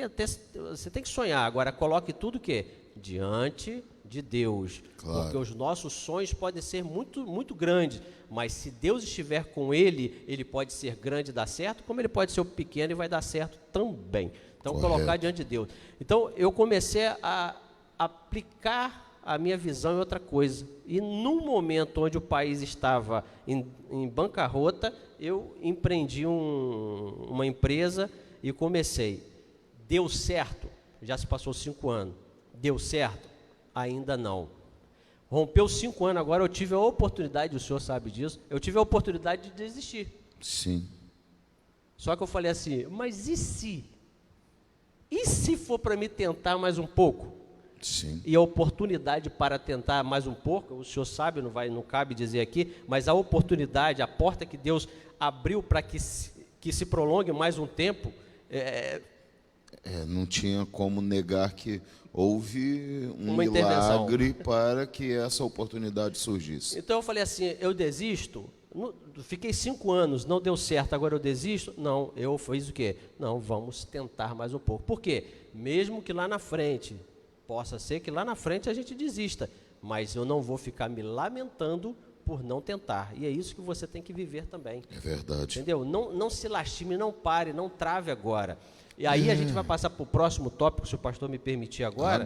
você tem que sonhar. Agora coloque tudo o quê? Diante de Deus. Claro. Porque os nossos sonhos podem ser muito, muito grandes, mas se Deus estiver com ele pode ser grande e dar certo, como ele pode ser pequeno e vai dar certo também. Então, colocar diante de Deus. Então, eu comecei a aplicar a minha visão em outra coisa. E num momento onde o país estava em bancarrota, eu empreendi uma empresa e comecei. Deu certo? Já se passou 5 anos. Deu certo? Ainda não. Rompeu 5 anos, agora eu tive a oportunidade, o senhor sabe disso, eu tive a oportunidade de desistir. Sim. Só que eu falei assim, mas e se? E se for para me tentar mais um pouco? Sim. E a oportunidade para tentar mais um pouco, o senhor sabe, não cabe dizer aqui, mas a oportunidade, a porta que Deus abriu para que se prolongue mais um tempo. Não tinha como negar que houve um milagre para que essa oportunidade surgisse. Então eu falei assim, eu desisto. Fiquei 5 anos, não deu certo, agora eu desisto? Não, eu fiz o quê? Não, vamos tentar mais um pouco. Por quê? Mesmo que lá na frente, possa ser que lá na frente a gente desista, mas eu não vou ficar me lamentando por não tentar. E é isso que você tem que viver também. É verdade. Entendeu? Não se lastime, não pare, não trave agora. E aí a gente vai passar para o próximo tópico, se o pastor me permitir agora.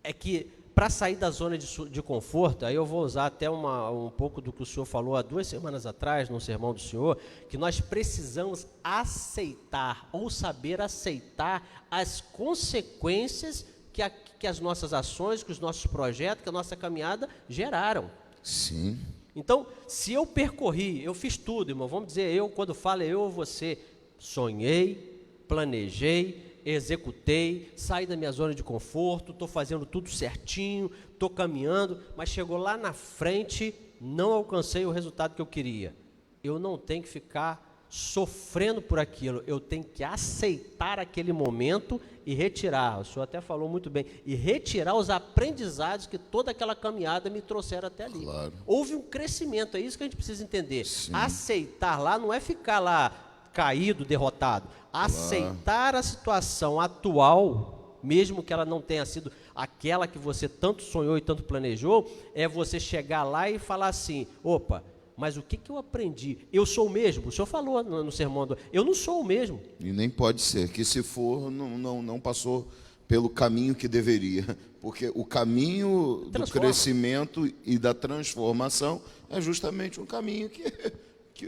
É que para sair da zona de conforto, aí eu vou usar até um pouco do que o senhor falou há 2 semanas atrás, no sermão do senhor, que nós precisamos aceitar, ou saber aceitar as consequências que as nossas ações, que os nossos projetos, que a nossa caminhada geraram. Sim. Então, se eu percorri, eu fiz tudo, irmão, vamos dizer, quando falo eu ou você, sonhei, planejei, executei, saí da minha zona de conforto, estou fazendo tudo certinho, estou caminhando, mas chegou lá na frente, não alcancei o resultado que eu queria. Eu não tenho que ficar sofrendo por aquilo, eu tenho que aceitar aquele momento e retirar, o senhor até falou muito bem, e retirar os aprendizados que toda aquela caminhada me trouxeram até ali. Claro. Houve um crescimento, é isso que a gente precisa entender. Sim. Aceitar lá não é ficar lá caído, derrotado. Aceitar a situação atual, mesmo que ela não tenha sido aquela que você tanto sonhou e tanto planejou, é você chegar lá e falar assim, opa, mas o que eu aprendi? Eu sou o mesmo? O senhor falou no sermão, eu não sou o mesmo. E nem pode ser, que se for, não passou pelo caminho que deveria, porque o caminho do crescimento e da transformação é justamente um caminho que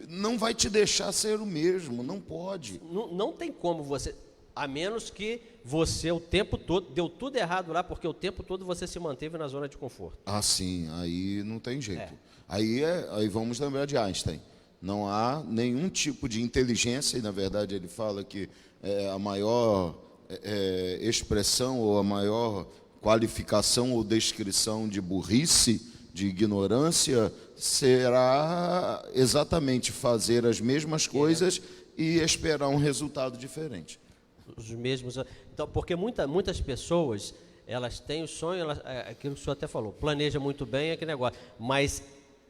não vai te deixar ser o mesmo, não pode. Não tem como você, a menos que você o tempo todo, deu tudo errado lá, porque o tempo todo você se manteve na zona de conforto. Ah, sim, aí não tem jeito. Aí vamos lembrar de Einstein. Não há nenhum tipo de inteligência, e na verdade ele fala que a maior expressão ou a maior qualificação ou descrição de burrice, de ignorância, será exatamente fazer as mesmas coisas e esperar um resultado diferente. Os mesmos. Então, porque muitas pessoas, elas têm o sonho, aquilo que o senhor até falou, planeja muito bem aquele negócio, mas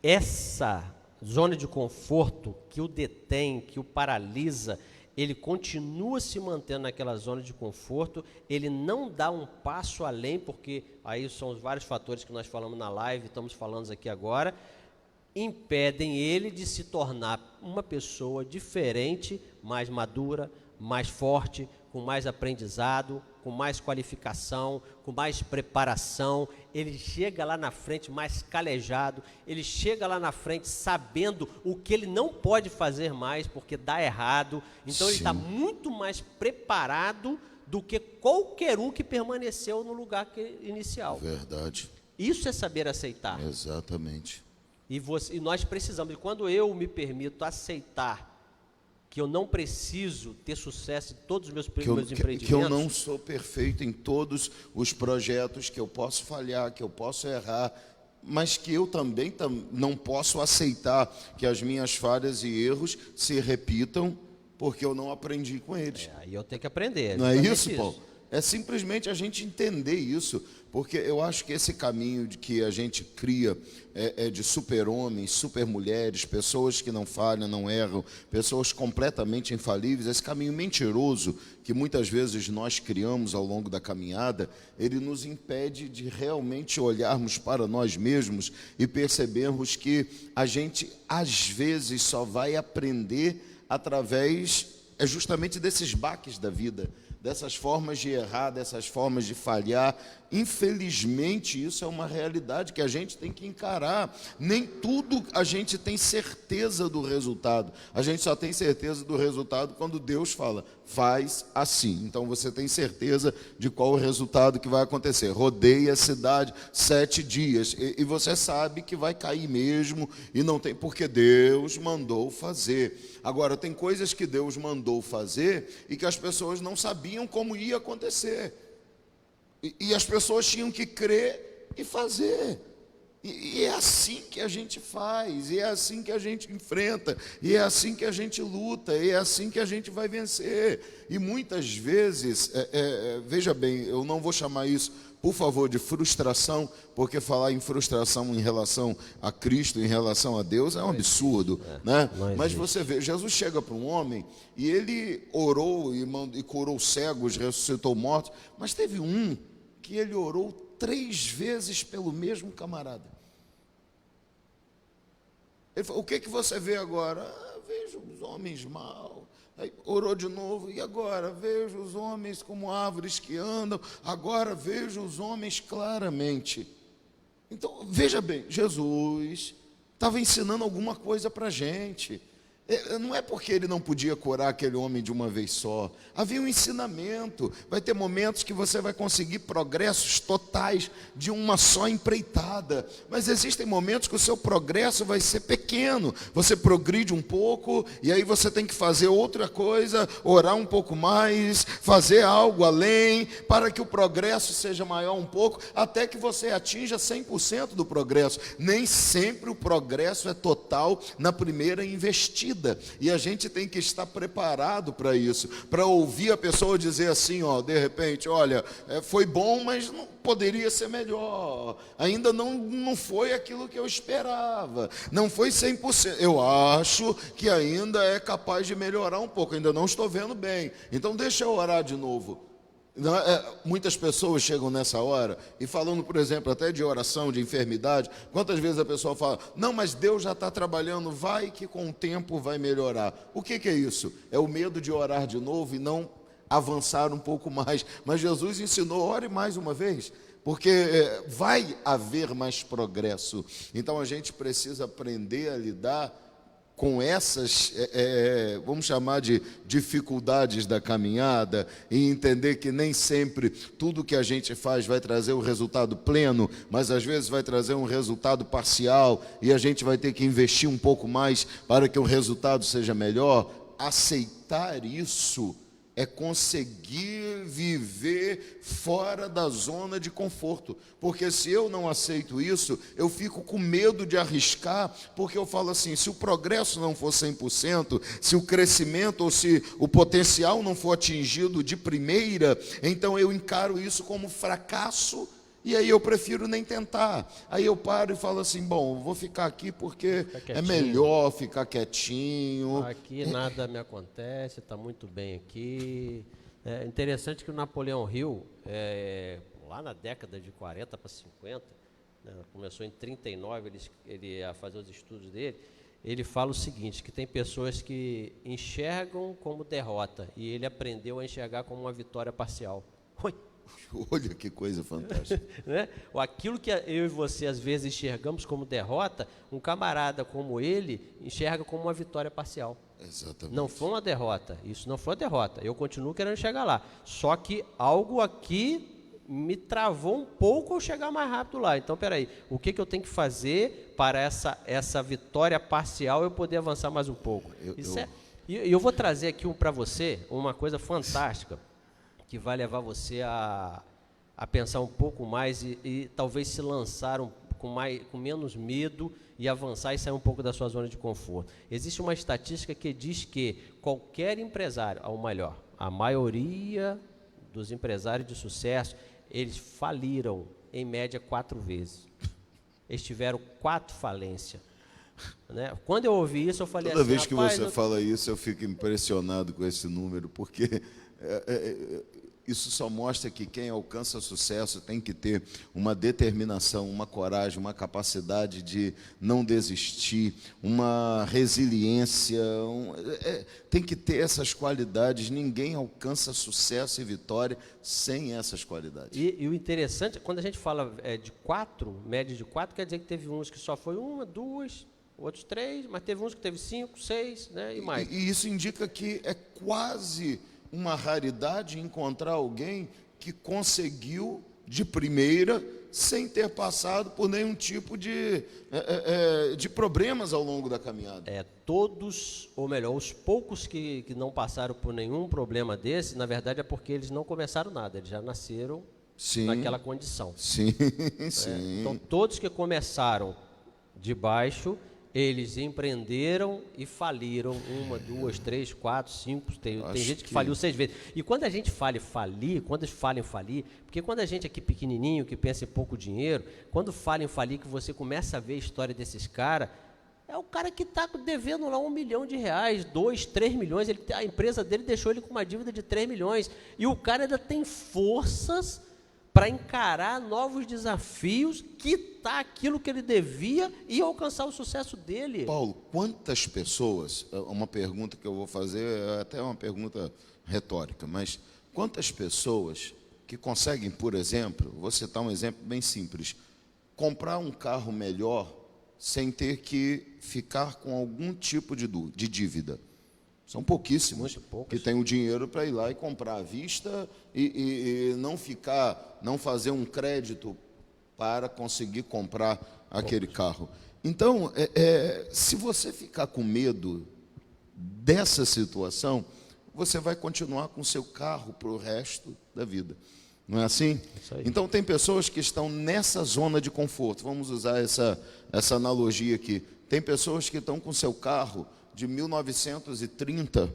essa zona de conforto que o detém, que o paralisa, ele continua se mantendo naquela zona de conforto, ele não dá um passo além, porque aí são os vários fatores que nós falamos na live, estamos falando aqui agora, impedem ele de se tornar uma pessoa diferente, mais madura, mais forte, com mais aprendizado, com mais qualificação, com mais preparação. Ele chega lá na frente mais calejado, ele chega lá na frente sabendo o que ele não pode fazer mais porque dá errado. Então ele está muito mais preparado do que qualquer um que permaneceu no lugar inicial. Verdade. Isso é saber aceitar. Exatamente. E nós precisamos, e quando eu me permito aceitar que eu não preciso ter sucesso em todos os meus empreendimentos. Que eu não sou perfeito em todos os projetos, que eu posso falhar, que eu posso errar, mas que eu também não posso aceitar que as minhas falhas e erros se repitam, porque eu não aprendi com eles. Aí eu tenho que aprender. Não é isso, Paulo? É simplesmente a gente entender isso, porque eu acho que esse caminho de que a gente cria de super-homens, super-mulheres, pessoas que não falham, não erram, pessoas completamente infalíveis, esse caminho mentiroso que muitas vezes nós criamos ao longo da caminhada, ele nos impede de realmente olharmos para nós mesmos e percebermos que a gente, às vezes, só vai aprender através justamente desses baques da vida, dessas formas de errar, dessas formas de falhar. Infelizmente, isso é uma realidade que a gente tem que encarar. Nem tudo a gente tem certeza do resultado. A gente só tem certeza do resultado quando Deus fala, faz assim. Então você tem certeza de qual o resultado que vai acontecer. Rodeie a cidade 7 dias. E você sabe que vai cair mesmo, e não tem, porque Deus mandou fazer. Agora, tem coisas que Deus mandou fazer e que as pessoas não sabiam como ia acontecer. E as pessoas tinham que crer e fazer. E é assim que a gente faz, e é assim que a gente enfrenta, e é assim que a gente luta, e é assim que a gente vai vencer. E muitas vezes, veja bem, eu não vou chamar isso, por favor, de frustração, porque falar em frustração em relação a Cristo, em relação a Deus, é um absurdo, né? Mas você vê, Jesus chega para um homem e ele orou e curou cegos, ressuscitou mortos, mas teve um que ele orou 3 vezes pelo mesmo camarada. Ele falou, o que você vê agora? Vejo os homens mal. Aí orou de novo, e agora? Vejo os homens como árvores que andam, agora vejo os homens claramente. Então, veja bem, Jesus estava ensinando alguma coisa para a gente. Não é porque ele não podia curar aquele homem de uma vez só. Havia um ensinamento. Vai ter momentos que você vai conseguir progressos totais de uma só empreitada. Mas existem momentos que o seu progresso vai ser pequeno. Você progride um pouco e aí você tem que fazer outra coisa, orar um pouco mais, fazer algo além, para que o progresso seja maior um pouco, até que você atinja 100% do progresso. Nem sempre o progresso é total na primeira investida. E a gente tem que estar preparado para isso, para ouvir a pessoa dizer assim, de repente, olha, foi bom, mas não poderia ser melhor, ainda não foi aquilo que eu esperava, não foi 100%, eu acho que ainda é capaz de melhorar um pouco, ainda não estou vendo bem, então deixa eu orar de novo. Muitas pessoas chegam nessa hora e falando, por exemplo, até de oração, de enfermidade, quantas vezes a pessoa fala, não, mas Deus já está trabalhando, vai que com o tempo vai melhorar. O que é isso? É o medo de orar de novo e não avançar um pouco mais. Mas Jesus ensinou, ore mais uma vez, porque vai haver mais progresso. Então a gente precisa aprender a lidar com essas, vamos chamar de dificuldades da caminhada, e entender que nem sempre tudo que a gente faz vai trazer o resultado pleno, mas às vezes vai trazer um resultado parcial, e a gente vai ter que investir um pouco mais para que o resultado seja melhor. Aceitar isso é conseguir viver fora da zona de conforto. Porque se eu não aceito isso, eu fico com medo de arriscar, porque eu falo assim, se o progresso não for 100%, se o crescimento ou se o potencial não for atingido de primeira, então eu encaro isso como fracasso, e aí eu prefiro nem tentar. Aí eu paro e falo assim, bom, vou ficar aqui porque é melhor ficar quietinho. Aqui nada me acontece, está muito bem aqui. É interessante que o Napoleão Hill, lá na década de 40 para 50, né, começou em 39, ele a fazer os estudos dele, ele fala o seguinte, que tem pessoas que enxergam como derrota, e ele aprendeu a enxergar como uma vitória parcial. Oi. Olha que coisa fantástica. Né? Aquilo que eu e você às vezes enxergamos como derrota, um camarada como ele enxerga como uma vitória parcial. Exatamente. Não foi uma derrota, isso não foi uma derrota, eu continuo querendo chegar lá, só que algo aqui me travou um pouco ao chegar mais rápido lá. Então, peraí, o que eu tenho que fazer para essa vitória parcial eu poder avançar mais um pouco? E eu vou trazer aqui para você uma coisa fantástica, que vai levar você a pensar um pouco mais e talvez se lançar com menos medo e avançar e sair um pouco da sua zona de conforto. Existe uma estatística que diz que qualquer empresário, ou melhor, a maioria dos empresários de sucesso, eles faliram em média 4 vezes. Eles tiveram 4 falências. Né? Quando eu ouvi isso, eu falei Toda assim... vez que você fala isso, eu fico impressionado com esse número, porque isso só mostra que quem alcança sucesso tem que ter uma determinação, uma coragem, uma capacidade de não desistir, uma resiliência, tem que ter essas qualidades. Ninguém alcança sucesso e vitória sem essas qualidades. E o interessante, quando a gente fala de 4, média de 4, quer dizer que teve uns que só foi 1, 2, outros 3, mas teve uns que teve 5, 6, né, e mais. E isso indica que é quase uma raridade encontrar alguém que conseguiu de primeira, sem ter passado por nenhum tipo de problemas ao longo da caminhada. Todos, ou melhor, os poucos que não passaram por nenhum problema desse, na verdade é porque eles não começaram nada, eles já nasceram naquela condição. Sim, sim. Então, todos que começaram de baixo, eles empreenderam e faliram 1, 2, 3, 4, 5, tem gente que faliu 6 vezes. E quando a gente fala em falir, porque quando a gente aqui pequenininho, que pensa em pouco dinheiro, quando fala em falir, que você começa a ver a história desses caras, é o cara que está devendo lá R$1 milhão, 2, 3 milhões, a empresa dele deixou ele com uma dívida de 3 milhões, e o cara ainda tem forças para encarar novos desafios, quitar aquilo que ele devia e alcançar o sucesso dele. Paulo, quantas pessoas, uma pergunta que eu vou fazer, é até uma pergunta retórica, mas quantas pessoas que conseguem, por exemplo, vou citar um exemplo bem simples, comprar um carro melhor sem ter que ficar com algum tipo de dívida? São pouquíssimos que têm o dinheiro para ir lá e comprar à vista e não fazer um crédito para conseguir comprar aquele carro. Então, se você ficar com medo dessa situação, você vai continuar com o seu carro para o resto da vida. Não é assim? Então, tem pessoas que estão nessa zona de conforto. Vamos usar essa analogia aqui. Tem pessoas que estão com o seu carro de 1930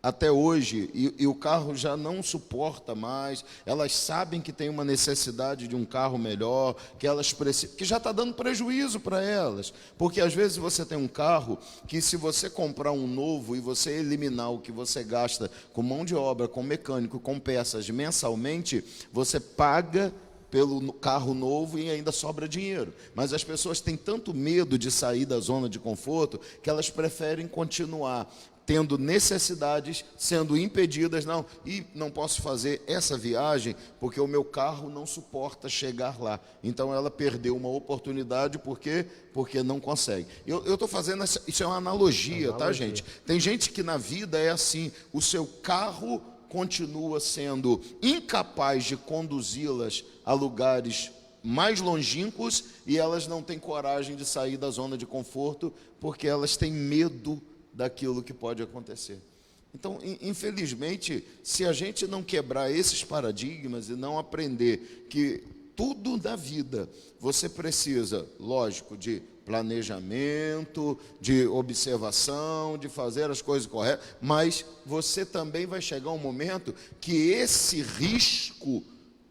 até hoje, e o carro já não suporta mais, elas sabem que tem uma necessidade de um carro melhor, que elas precisam, que já está dando prejuízo para elas, porque às vezes você tem um carro que, se você comprar um novo e você eliminar o que você gasta com mão de obra, com mecânico, com peças mensalmente, você paga pelo carro novo e ainda sobra dinheiro. Mas as pessoas têm tanto medo de sair da zona de conforto que elas preferem continuar tendo necessidades, sendo impedidas. Não posso fazer essa viagem porque o meu carro não suporta chegar lá. Então ela perdeu uma oportunidade porque não consegue. Eu estou fazendo isso é uma analogia, tá, gente? Tem gente que na vida é assim, o seu carro continua sendo incapaz de conduzi-las a lugares mais longínquos e elas não têm coragem de sair da zona de conforto porque elas têm medo daquilo que pode acontecer. Então, infelizmente, se a gente não quebrar esses paradigmas e não aprender que tudo na vida você precisa, lógico, de planejamento, de observação, de fazer as coisas corretas, mas você também vai chegar um momento que esse risco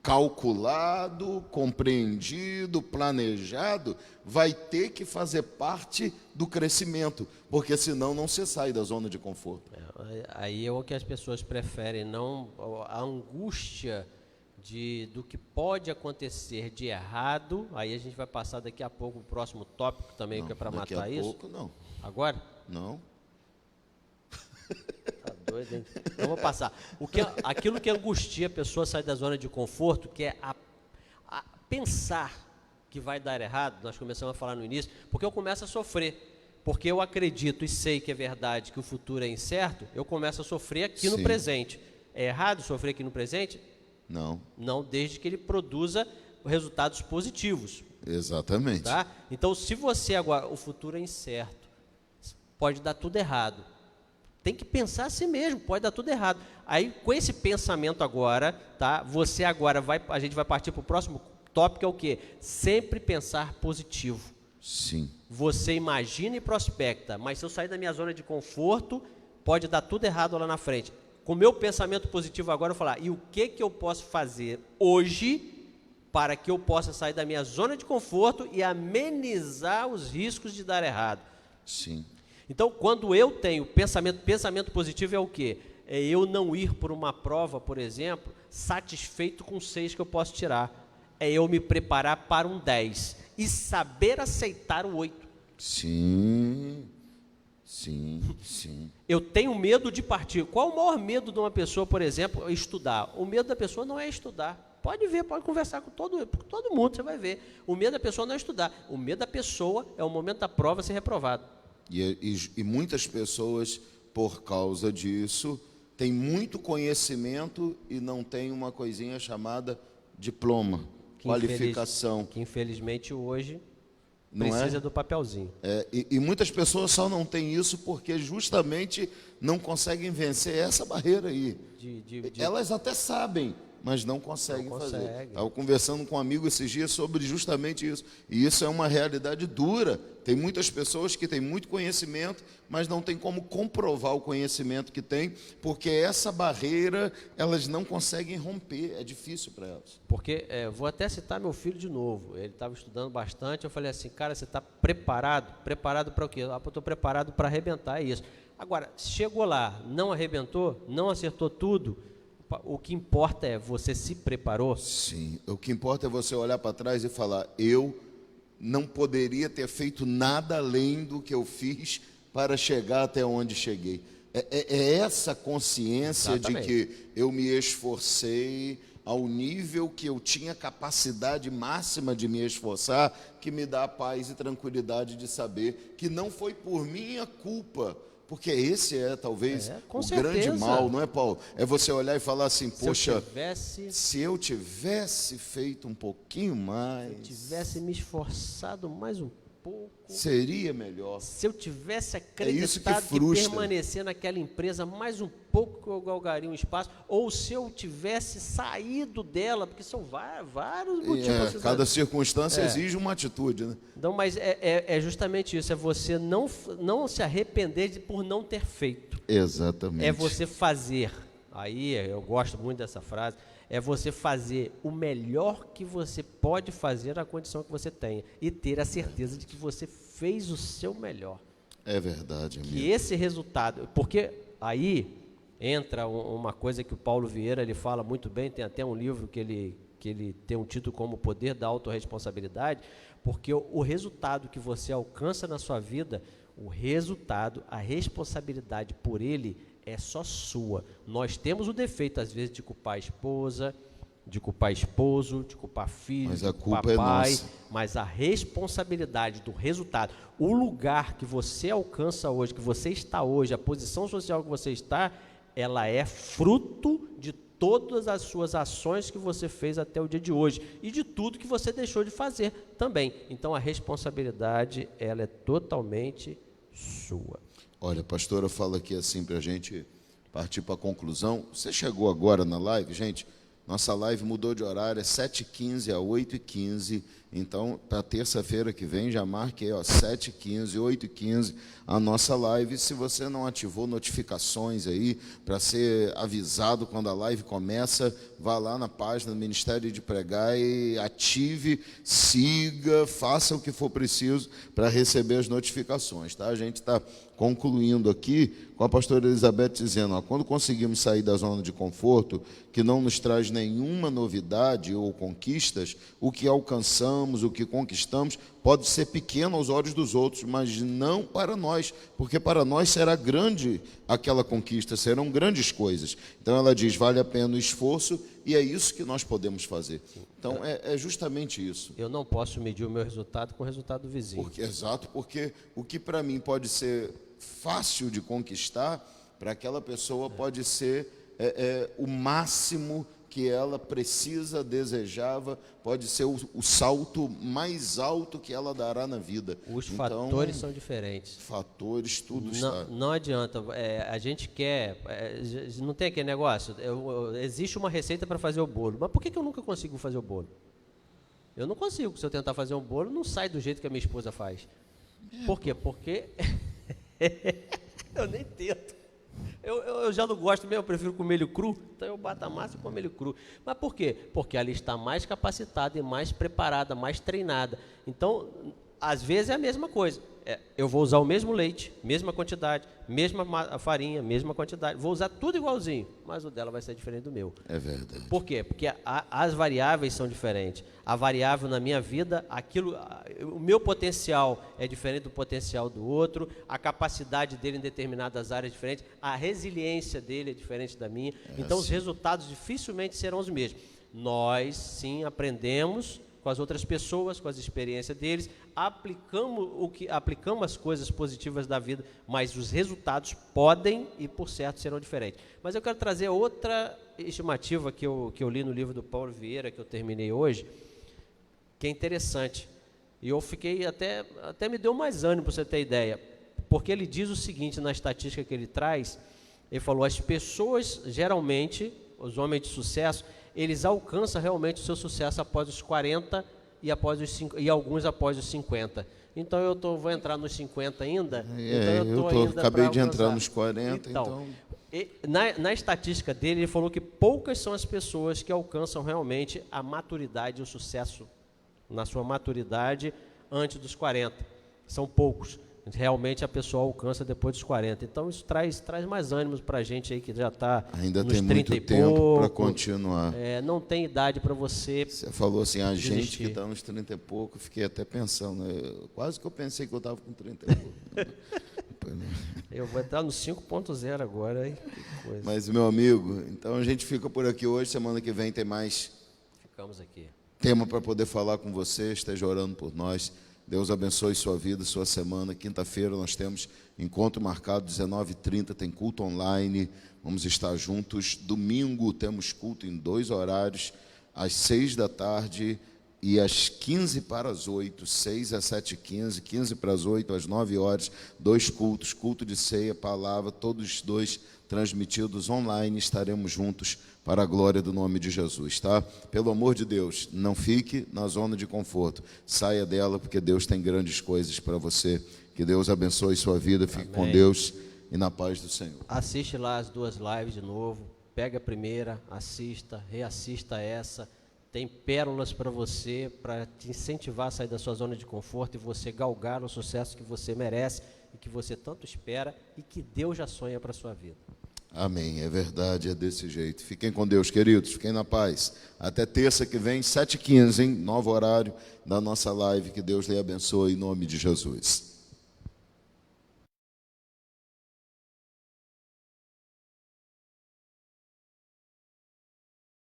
calculado, compreendido, planejado, vai ter que fazer parte do crescimento, porque senão não se sai da zona de conforto. Aí é o que as pessoas preferem, não a angústia do que pode acontecer de errado. Aí a gente vai passar daqui a pouco o próximo tópico também, Não, que é para daqui matar a isso. pouco, não. Agora? Não. Tá doido, hein? Então vou passar. Aquilo que angustia a pessoa sair da zona de conforto, que é a pensar que vai dar errado. Nós começamos a falar no início, porque eu começo a sofrer. Porque eu acredito e sei que é verdade, que o futuro é incerto, eu começo a sofrer aqui no presente. É errado sofrer aqui no presente? Não. Não, desde que ele produza resultados positivos. Exatamente. Tá? Então, se você agora, o futuro é incerto, pode dar tudo errado. Tem que pensar assim mesmo, pode dar tudo errado. Aí, com esse pensamento agora, tá? Você agora a gente vai partir para o próximo tópico, que é o quê? Sempre pensar positivo. Sim. Você imagina e prospecta, mas se eu sair da minha zona de conforto, pode dar tudo errado lá na frente. Com o meu pensamento positivo agora, eu vou falar, e o que eu posso fazer hoje para que eu possa sair da minha zona de conforto e amenizar os riscos de dar errado? Sim. Então, quando eu tenho pensamento positivo é o quê? É eu não ir por uma prova, por exemplo, satisfeito com 6 que eu posso tirar. É eu me preparar para um 10 e saber aceitar o 8. Sim, sim, sim. Eu tenho medo de partir. Qual o maior medo de uma pessoa, por exemplo, estudar? O medo da pessoa não é estudar. Pode ver, pode conversar com todo mundo, você vai ver. O medo da pessoa não é estudar. O medo da pessoa é o momento da prova ser reprovado. E muitas pessoas, por causa disso, têm muito conhecimento e não têm uma coisinha chamada diploma, qualificação. Que infelizmente hoje Não precisa é? do papelzinho. E muitas pessoas só não têm isso porque justamente não conseguem vencer essa barreira aí. Elas até sabem, mas não conseguem fazer. Estava conversando com um amigo esses dias sobre justamente isso. E isso é uma realidade dura. Tem muitas pessoas que têm muito conhecimento, mas não tem como comprovar o conhecimento que têm, porque essa barreira elas não conseguem romper. É difícil para elas. Porque, vou até citar meu filho de novo. Ele estava estudando bastante. Eu falei assim, cara, você está preparado? Preparado para o quê? Eu estou preparado para arrebentar, é isso. Agora, chegou lá, não arrebentou, não acertou tudo. O que importa é, você se preparou? Sim, o que importa é você olhar para trás e falar, eu não poderia ter feito nada além do que eu fiz para chegar até onde cheguei. É essa consciência Exatamente. de que eu me esforcei ao nível que eu tinha capacidade máxima de me esforçar, que me dá paz e tranquilidade de saber que não foi por minha culpa. Porque esse é talvez o grande mal, não é, Paulo? É você olhar e falar assim, poxa, se eu tivesse feito um pouquinho mais... Se eu tivesse me esforçado mais um pouco... Seria melhor. Se eu tivesse acreditado que permanecer naquela empresa mais um pouco, eu galgaria um espaço. Ou se eu tivesse saído dela, porque são vários motivos. Cada circunstância exige uma atitude, né? Não, mas é justamente isso, é você não se arrepender por não ter feito. Exatamente. É você fazer, aí eu gosto muito dessa frase, é você fazer o melhor que você pode fazer na condição que você tenha e ter a certeza de que você fez o seu melhor. É verdade, amigo. Que esse resultado, porque aí entra uma coisa que o Paulo Vieira ele fala muito bem, tem até um livro que ele tem um título como O Poder da Autorresponsabilidade, porque o resultado que você alcança na sua vida, o resultado, a responsabilidade por ele é só sua. Nós temos o defeito, às vezes, de culpar a esposa, de culpar esposo, de culpar filho, mas de culpar pai, mas a responsabilidade do resultado, o lugar que você alcança hoje, que você está hoje, a posição social que você está, ela é fruto de todas as suas ações que você fez até o dia de hoje e de tudo que você deixou de fazer também. Então, a responsabilidade, ela é totalmente sua. Olha, a pastora fala aqui assim para a gente partir para a conclusão. Você chegou agora na live, gente? Nossa live mudou de horário, é 7h15 a 8h15. Então, para terça-feira que vem, já marque aí, 7h15, 8h15, a nossa live. Se você não ativou notificações aí, para ser avisado quando a live começa, vá lá na página do Ministério de Pregar e ative, siga, faça o que for preciso para receber as notificações, tá? A gente está concluindo aqui com a pastora Elizabeth dizendo, quando conseguimos sair da zona de conforto, que não nos traz nenhuma novidade ou conquistas, o que alcançamos, o que conquistamos, pode ser pequeno aos olhos dos outros, mas não para nós, porque para nós será grande aquela conquista, serão grandes coisas. Então ela diz, vale a pena o esforço, e é isso que nós podemos fazer. Então é justamente isso. Eu não posso medir o meu resultado com o resultado do vizinho. Exato, porque o que para mim pode ser fácil de conquistar, para aquela pessoa pode ser o máximo que ela precisa, desejava, pode ser o salto mais alto que ela dará na vida. Os fatores são diferentes. Fatores, tudo não, está. Não adianta, a gente quer, não tem aquele negócio, existe uma receita para fazer o bolo, mas por que eu nunca consigo fazer o bolo? Eu não consigo, se eu tentar fazer um bolo, não sai do jeito que a minha esposa faz. Por quê? Porque eu nem tento. Eu já não gosto mesmo, eu prefiro comer ele cru, então eu bato a massa e como ele cru. Mas por quê? Porque ela está mais capacitada e mais preparada, mais treinada. Então, às vezes é a mesma coisa. Eu vou usar o mesmo leite, mesma quantidade, mesma farinha, mesma quantidade. Vou usar tudo igualzinho, mas o dela vai ser diferente do meu. É verdade. Por quê? Porque as variáveis são diferentes. A variável na minha vida, o meu potencial é diferente do potencial do outro, a capacidade dele em determinadas áreas é diferente, a resiliência dele é diferente da minha. Então, os resultados dificilmente serão os mesmos. Nós, sim, aprendemos com as outras pessoas, com as experiências deles, aplicamos as coisas positivas da vida, mas os resultados podem e, por certo, serão diferentes. Mas eu quero trazer outra estimativa que eu li no livro do Paulo Vieira, que eu terminei hoje, que é interessante. E eu fiquei até me deu mais ânimo, para você ter ideia, porque ele diz o seguinte, na estatística que ele traz, ele falou, as pessoas, geralmente, os homens de sucesso, eles alcançam realmente o seu sucesso após os 40 e alguns após os 50. Então eu vou entrar nos 50 ainda. Acabei de entrar nos 40. Então. Na estatística dele, ele falou que poucas são as pessoas que alcançam realmente a maturidade e o sucesso na sua maturidade antes dos 40. São poucos. Realmente a pessoa alcança depois dos 40. Então isso traz mais ânimos para a gente aí que já está ainda nos tem 30 muito e tempo pouco, para continuar. Não tem idade para você. Você falou assim, a desistir. gente que está nos 30 e pouco, fiquei até pensando, quase que eu pensei que eu estava com 30 e pouco. Eu vou entrar no 5.0 agora, hein? Que coisa. Mas, meu amigo, então a gente fica por aqui hoje, semana que vem tem mais Ficamos aqui. tema para poder falar com você, esteja orando por nós. Deus abençoe sua vida, sua semana. Quinta-feira nós temos encontro marcado, 19h30, tem culto online. Vamos estar juntos. Domingo temos culto em 2 horários, às 6 da tarde e às 15 para as 8, 6 às 7h15, 15 para as 8, às 9 horas, 2 cultos, culto de ceia, palavra, todos 2 transmitidos online, estaremos juntos para a glória do nome de Jesus, tá? Pelo amor de Deus, não fique na zona de conforto, saia dela, porque Deus tem grandes coisas para você. Que Deus abençoe sua vida, fique Amém. com Deus e na paz do Senhor. Assiste lá as 2 lives de novo, pega a primeira, assista, reassista essa, tem pérolas para você, para te incentivar a sair da sua zona de conforto e você galgar o sucesso que você merece e que você tanto espera e que Deus já sonha para a sua vida. Amém, é verdade, é desse jeito. Fiquem com Deus, queridos, fiquem na paz. Até terça que vem, 7h15, hein? Novo horário da nossa live. Que Deus lhe abençoe em nome de Jesus.